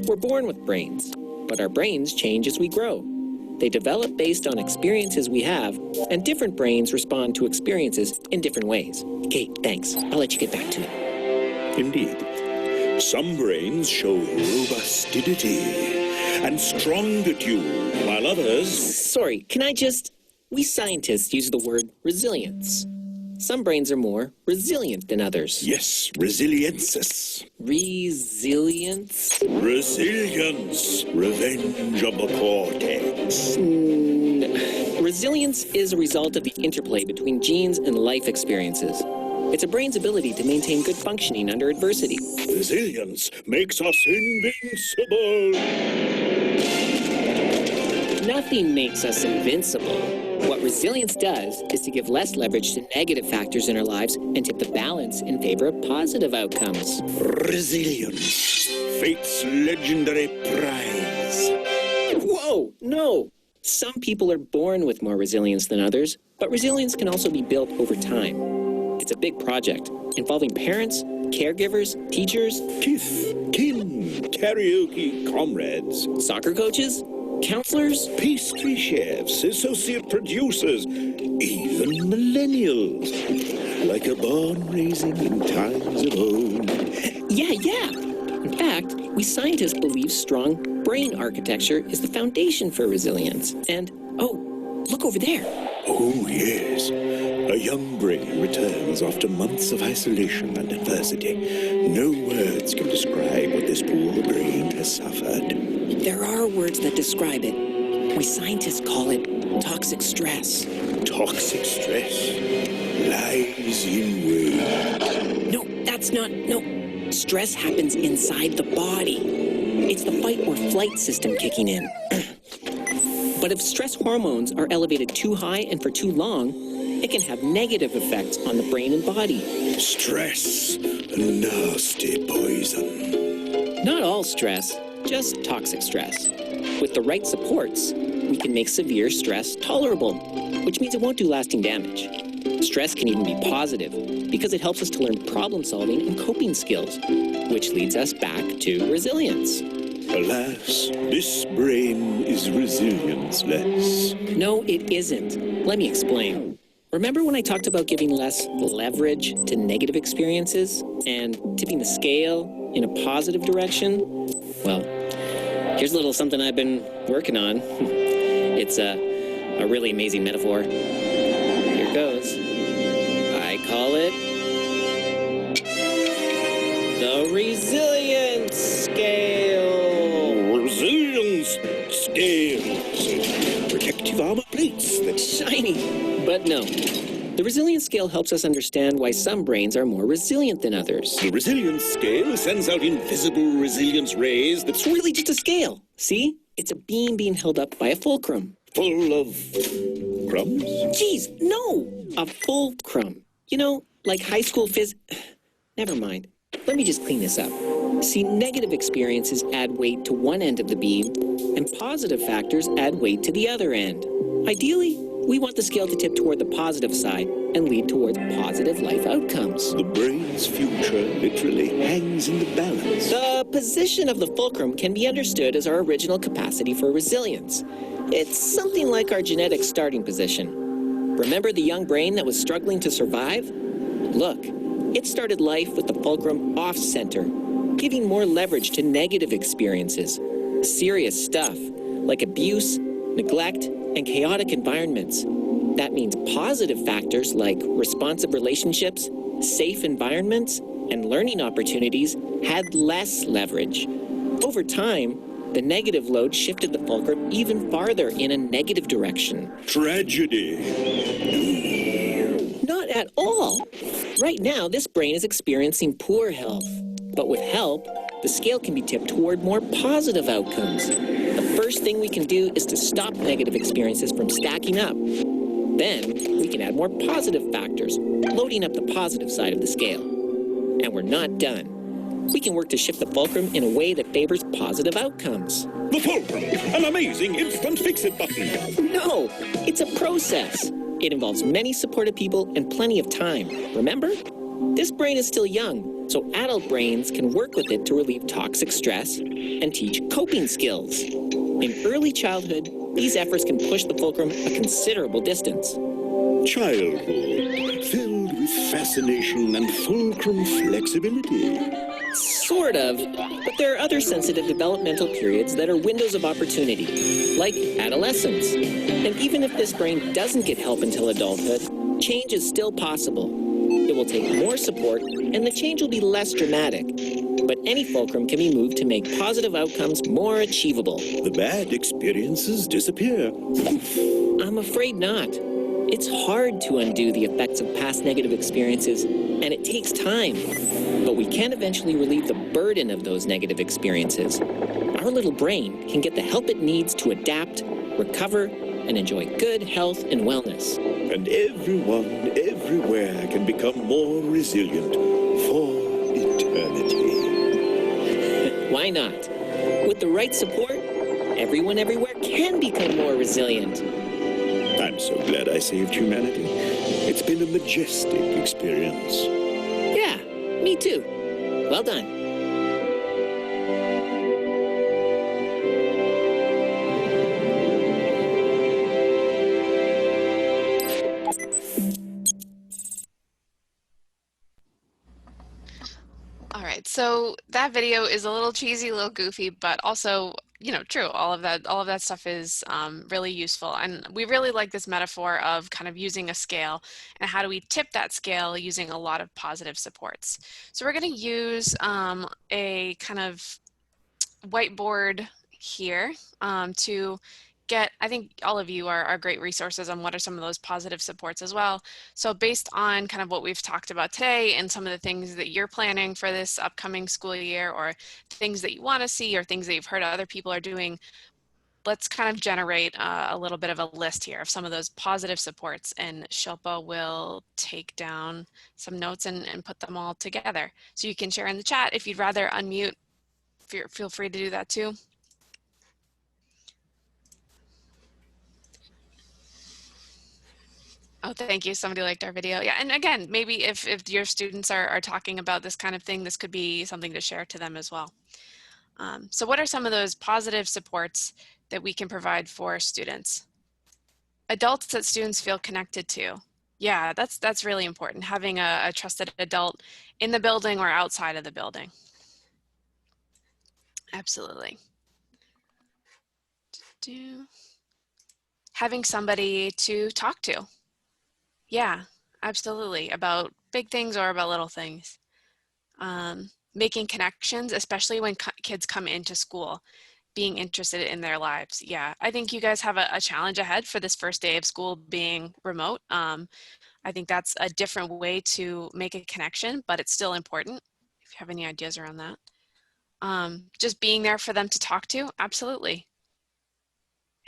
Speaker 10: We're born with brains, but our brains change as we grow. They develop based on experiences we have, and different brains respond to experiences in different ways. Okay, thanks. I'll let you get back to it.
Speaker 9: Indeed. Some brains show robustity and strongitude, while others...
Speaker 10: Sorry, can I just... We scientists use the word resilience. Some brains are more resilient than others.
Speaker 9: Yes, resiliences.
Speaker 10: Resilience?
Speaker 9: Resilience. Revenge of the cortex.
Speaker 10: Resilience is a result of the interplay between genes and life experiences. It's a brain's ability to maintain good functioning under adversity.
Speaker 9: Resilience makes us invincible.
Speaker 10: Nothing makes us invincible. What resilience does is to give less leverage to negative factors in our lives and tip the balance in favor of positive outcomes.
Speaker 9: Resilience, fate's legendary prize.
Speaker 10: Whoa, no! Some people are born with more resilience than others, but resilience can also be built over time. It's a big project involving parents, caregivers, teachers,
Speaker 9: Kith, kin, karaoke comrades,
Speaker 10: soccer coaches, counselors,
Speaker 9: pastry chefs, associate producers, even millennials. Like a barn raising in times of old.
Speaker 10: Yeah. In fact, we scientists believe strong brain architecture is the foundation for resilience. And, oh, look over there.
Speaker 9: Oh, yes. A young brain returns after months of isolation and adversity. No words can describe what this poor brain has suffered.
Speaker 10: There are words that describe it. We scientists call it toxic stress.
Speaker 9: Toxic stress lies in wait.
Speaker 10: No, that's not, no. Stress happens inside the body. It's the fight or flight system kicking in. But if stress hormones are elevated too high and for too long, it can have negative effects on the brain and body.
Speaker 9: Stress, a nasty poison.
Speaker 10: Not all stress, just toxic stress. With the right supports, we can make severe stress tolerable, which means it won't do lasting damage. Stress can even be positive because it helps us to learn problem solving and coping skills, which leads us back to resilience.
Speaker 9: Alas, this brain is resilience-less.
Speaker 10: No, it isn't. Let me explain. Remember when I talked about giving less leverage to negative experiences and tipping the scale in a positive direction? Well, here's a little something I've been working on. It's a really amazing metaphor. Here goes. I call it the resilience scale.
Speaker 9: Resilience scales. Protective armor plates that
Speaker 10: Shiny, but no. The resilience scale helps us understand why some brains are more resilient than others.
Speaker 9: The resilience scale sends out invisible resilience rays that's
Speaker 10: It's really just a scale. See? It's a beam being held up by a fulcrum.
Speaker 9: full of crumbs.
Speaker 10: Geez, no! A fulcrum. You know, like high school Never mind. Let me just clean this up. See, negative experiences add weight to one end of the beam, and positive factors add weight to the other end. Ideally, we want the scale to tip toward the positive side and lead towards positive life outcomes.
Speaker 9: The brain's future literally hangs in the balance.
Speaker 10: The position of the fulcrum can be understood as our original capacity for resilience. It's something like our genetic starting position. Remember the young brain that was struggling to survive? Look, it started life with the fulcrum off-center, giving more leverage to negative experiences. Serious stuff, like abuse, neglect, and chaotic environments. That means positive factors like responsive relationships, safe environments, and learning opportunities had less leverage. Over time, the negative load shifted the fulcrum even farther in a negative direction.
Speaker 9: Tragedy.
Speaker 10: Not at all. Right now, this brain is experiencing poor health. But with help, the scale can be tipped toward more positive outcomes. The first thing we can do is to stop negative experiences from stacking up. Then, we can add more positive factors, loading up the positive side of the scale. And we're not done. We can work to shift the fulcrum in a way that favors positive outcomes.
Speaker 9: The fulcrum, an amazing instant fix-it button.
Speaker 10: No, it's a process. It involves many supportive people and plenty of time. Remember? This brain is still young, so adult brains can work with it to relieve toxic stress and teach coping skills. In early childhood, these efforts can push the fulcrum a considerable distance.
Speaker 9: Childhood, filled with fascination and fulcrum flexibility.
Speaker 10: Sort of, but there are other sensitive developmental periods that are windows of opportunity, like adolescence. And even if this brain doesn't get help until adulthood, change is still possible. It will take more support, and the change will be less dramatic. But any fulcrum can be moved to make positive outcomes more achievable.
Speaker 9: The bad experiences disappear.
Speaker 10: I'm afraid not. It's hard to undo the effects of past negative experiences, and it takes time. But we can eventually relieve the burden of those negative experiences. Our little brain can get the help it needs to adapt, recover, and enjoy good health and wellness.
Speaker 9: And everyone, everywhere can become more resilient for eternity.
Speaker 10: Why not? With the right support, everyone everywhere can become more resilient.
Speaker 9: I'm so glad I saved humanity. It's been a majestic experience.
Speaker 10: Yeah, me too. Well done.
Speaker 3: All right, so that video is a little cheesy, a little goofy, but also, you know, true. All of that stuff is really useful, and we really like this metaphor of kind of using a scale and how do we tip that scale using a lot of positive supports. So we're going to use a kind of whiteboard here to get, I think all of you are great resources on what are some of those positive supports as well. So based on kind of what we've talked about today and some of the things that you're planning for this upcoming school year, or things that you want to see or things that you've heard other people are doing, let's kind of generate a little bit of a list here of some of those positive supports, and Shilpa will take down some notes and put them all together. So you can share in the chat. If you'd rather unmute, feel free to do that too. Oh, thank you. Somebody liked our video. Yeah, and again, maybe if your students are talking about this kind of thing, this could be something to share to them as well. So what are some of those positive supports that we can provide for students? Adults that students feel connected to. Yeah, that's really important. Having a trusted adult in the building or outside of the building. Absolutely. Having somebody to talk to. Yeah, absolutely. About big things or about little things. Making connections, especially when kids come into school, being interested in their lives. Yeah, I think you guys have a challenge ahead for this first day of school being remote. I think that's a different way to make a connection, but it's still important. If you have any ideas around that. Just being there for them to talk to, absolutely.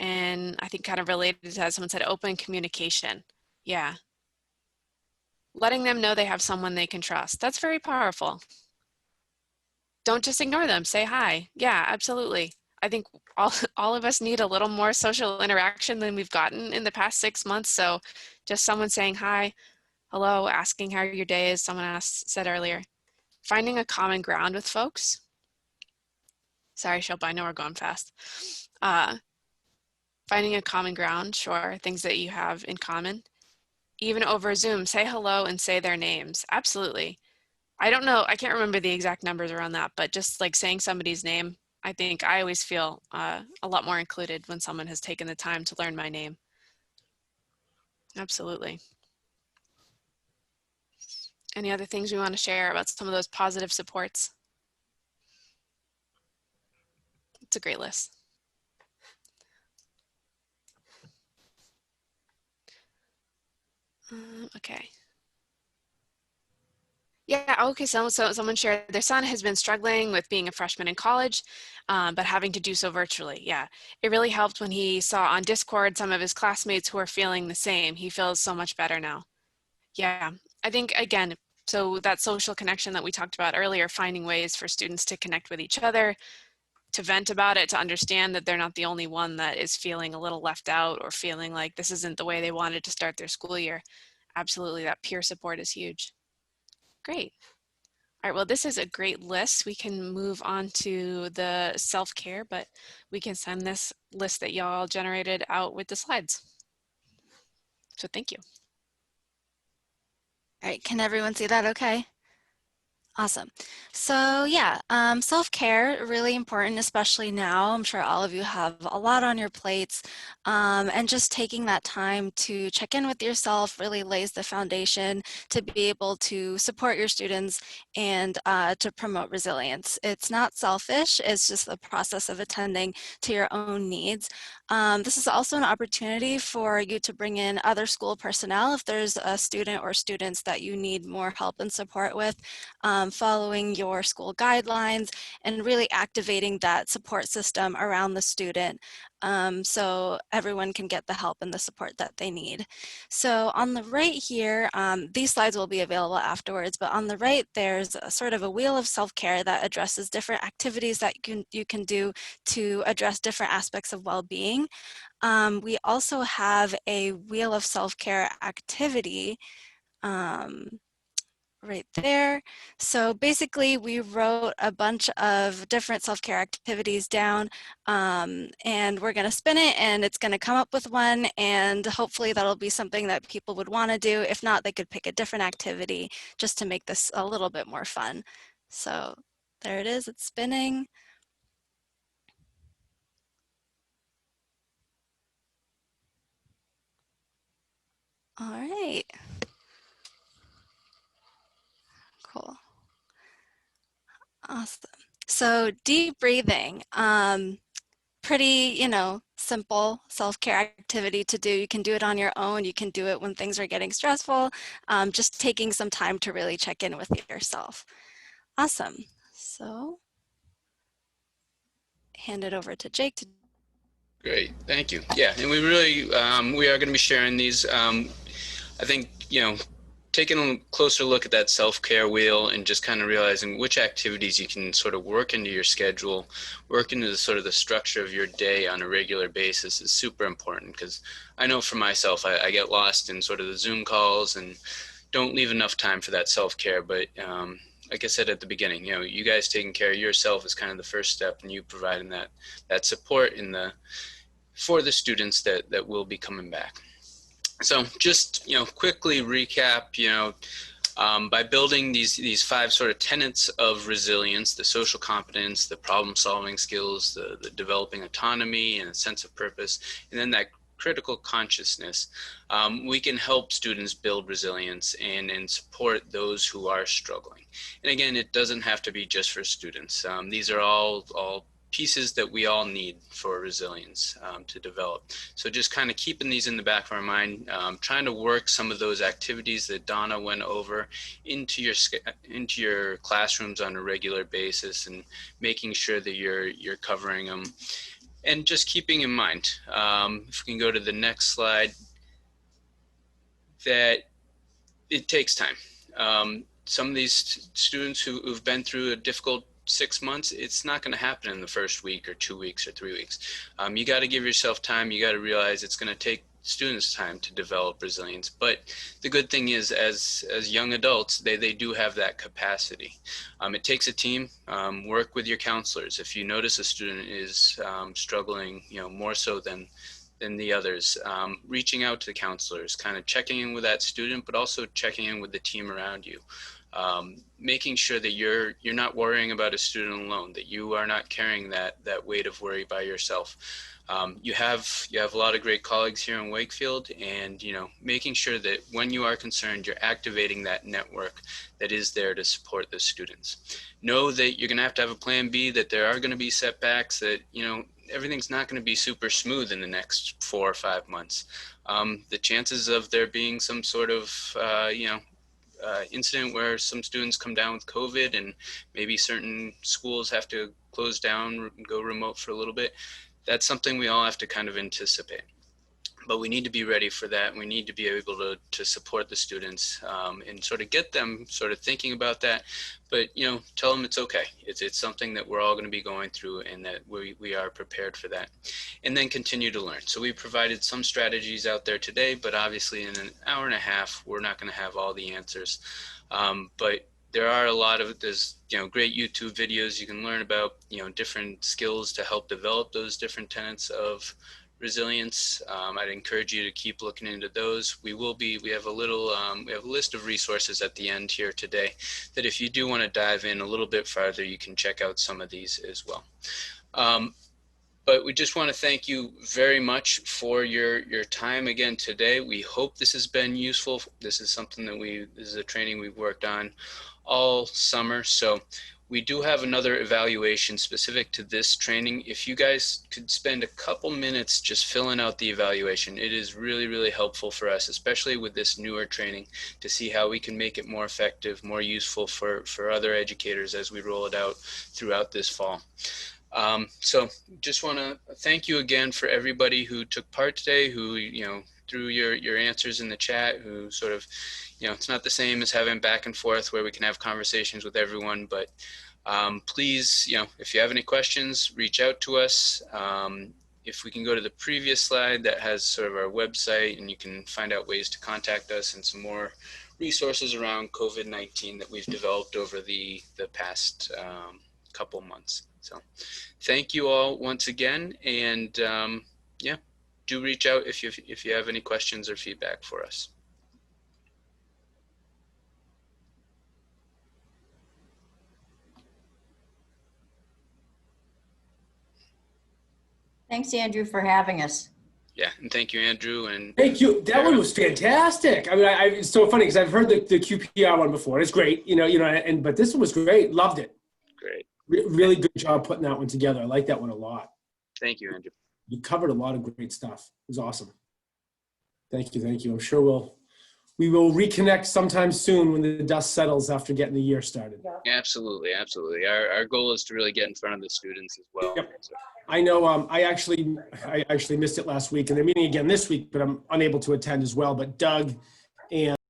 Speaker 3: And I think kind of related to that, someone said open communication. Yeah. Letting them know they have someone they can trust. That's very powerful. Don't just ignore them. Say hi. Yeah, absolutely. I think all of us need a little more social interaction than we've gotten in the past 6 months. So just someone saying hi, hello, asking how your day is, someone said earlier. Finding a common ground with folks. Sorry, Shilpa, I know we're going fast. Finding a common ground, sure, things that you have in common. Even over Zoom, say hello and say their names. Absolutely. I don't know, I can't remember the exact numbers around that, but just like saying somebody's name, I think I always feel a lot more included when someone has taken the time to learn my name. Absolutely. Any other things we want to share about some of those positive supports? It's a great list. Okay. Yeah, okay, so someone shared their son has been struggling with being a freshman in college, but having to do so virtually. Yeah, it really helped when he saw on Discord some of his classmates who are feeling the same. He feels so much better now. Yeah, I think, again, so that social connection that we talked about earlier, finding ways for students to connect with each other, to vent about it, to understand that they're not the only one that is feeling a little left out or feeling like this isn't the way they wanted to start their school year. Absolutely, that peer support is huge. Great. All right, well, this is a great list. We can move on to the self-care, but we can send this list that y'all generated out with the slides. So thank you.
Speaker 4: All right, can everyone see that okay? Awesome. So yeah, self-care, really important, especially now. I'm sure all of you have a lot on your plates, and just taking that time to check in with yourself really lays the foundation to be able to support your students and to promote resilience. It's not selfish, it's just the process of attending to your own needs. This is also an opportunity for you to bring in other school personnel if there's a student or students that you need more help and support with. following your school guidelines, and really activating that support system around the student so everyone can get the help and the support that they need. So on the right here, these slides will be available afterwards, but on the right, there's a sort of a wheel of self-care that addresses different activities that you can do to address different aspects of well-being. We also have a wheel of self-care activity right there. So basically we wrote a bunch of different self-care activities down and we're gonna spin it and it's gonna come up with one, and hopefully that'll be something that people would wanna do. If not, they could pick a different activity just to make this a little bit more fun. So there it is, it's spinning. All right, cool. Awesome. So deep breathing, pretty, simple self-care activity to do. You can do it on your own. You can do it when things are getting stressful, just taking some time to really check in with yourself. Awesome. So hand it over to Jake.
Speaker 1: Great, thank you. Yeah, and we really, we are going to be sharing these. I think, taking a closer look at that self-care wheel and just kind of realizing which activities you can sort of work into your schedule, work into the sort of the structure of your day on a regular basis is super important, because I know for myself, I get lost in sort of the Zoom calls and don't leave enough time for that self-care. But like I said at the beginning, you guys taking care of yourself is kind of the first step, and you providing that support for the students that will be coming back. So just, quickly recap, by building these 5 sort of tenets of resilience: the social competence, the problem solving skills, the developing autonomy and a sense of purpose, and then that critical consciousness, we can help students build resilience and support those who are struggling. And again, it doesn't have to be just for students. These are all pieces that we all need for resilience to develop. So just kind of keeping these in the back of our mind, trying to work some of those activities that Donna went over into your classrooms on a regular basis, and making sure that you're covering them. And just keeping in mind, if we can go to the next slide, that it takes time. Some of these students who've been through a difficult 6 months, it's not going to happen in the first week or 2 weeks or 3 weeks. You got to give yourself time. You got to realize it's going to take students time to develop resilience. But the good thing is, as young adults, they do have that capacity. It takes a team. Work with your counselors. If you notice a student is struggling, more so than the others, reaching out to the counselors, kind of checking in with that student, but also checking in with the team around you. Making sure that you're not worrying about a student alone, that you are not carrying that weight of worry by yourself. You have a lot of great colleagues here in Wakefield, and making sure that when you are concerned, you're activating that network that is there to support the students. Know that you're going to have a plan B, that there are going to be setbacks, that everything's not going to be super smooth in the next 4 or 5 months. The chances of there being some sort of incident where some students come down with COVID and maybe certain schools have to close down, go remote for a little bit, that's something we all have to kind of anticipate. But we need to be ready for that. We need to be able to support the students and sort of get them sort of thinking about that. But, tell them it's okay. It's something that we're all going to be going through, and that we are prepared for that. And then continue to learn. So we provided some strategies out there today, but obviously in an hour and a half, we're not going to have all the answers. But there are a lot of, there's, great YouTube videos you can learn about, different skills to help develop those different tenets of resilience. I'd encourage you to keep looking into those. We have a list of resources at the end here today that if you do want to dive in a little bit farther, you can check out some of these as well. But we just want to thank you very much for your time again today. We hope this has been useful. This is something that this is a training we've worked on all summer. So We do have another evaluation specific to this training. If you guys could spend a couple minutes just filling out the evaluation, it is really, really helpful for us, especially with this newer training, to see how we can make it more effective, more useful for other educators as we roll it out throughout this fall. So just want to thank you again for everybody who took part today, who, threw your answers in the chat, who sort of, it's not the same as having back and forth where we can have conversations with everyone, but please, if you have any questions, reach out to us. If we can go to the previous slide that has sort of our website, and you can find out ways to contact us and some more resources around COVID-19 that we've developed over the past couple months. So thank you all once again, and yeah, do reach out if you have any questions or feedback for us.
Speaker 2: Thanks, Andrew, for having us.
Speaker 1: Yeah, and thank you, Andrew. And
Speaker 11: thank you. That one was fantastic. I mean, it's so funny because I've heard the QPR one before. It's great, but this one was great. Loved it.
Speaker 1: Great.
Speaker 11: Really good job putting that one together. I like that one a lot.
Speaker 1: Thank you, Andrew.
Speaker 11: You covered a lot of great stuff. It was awesome. Thank you. I'm sure we will reconnect sometime soon when the dust settles after getting the year started.
Speaker 1: Absolutely. Our goal is to really get in front of the students as well.
Speaker 11: Yep.
Speaker 1: So.
Speaker 11: I know I actually missed it last week, and they're meeting again this week, but I'm unable to attend as well. But Doug and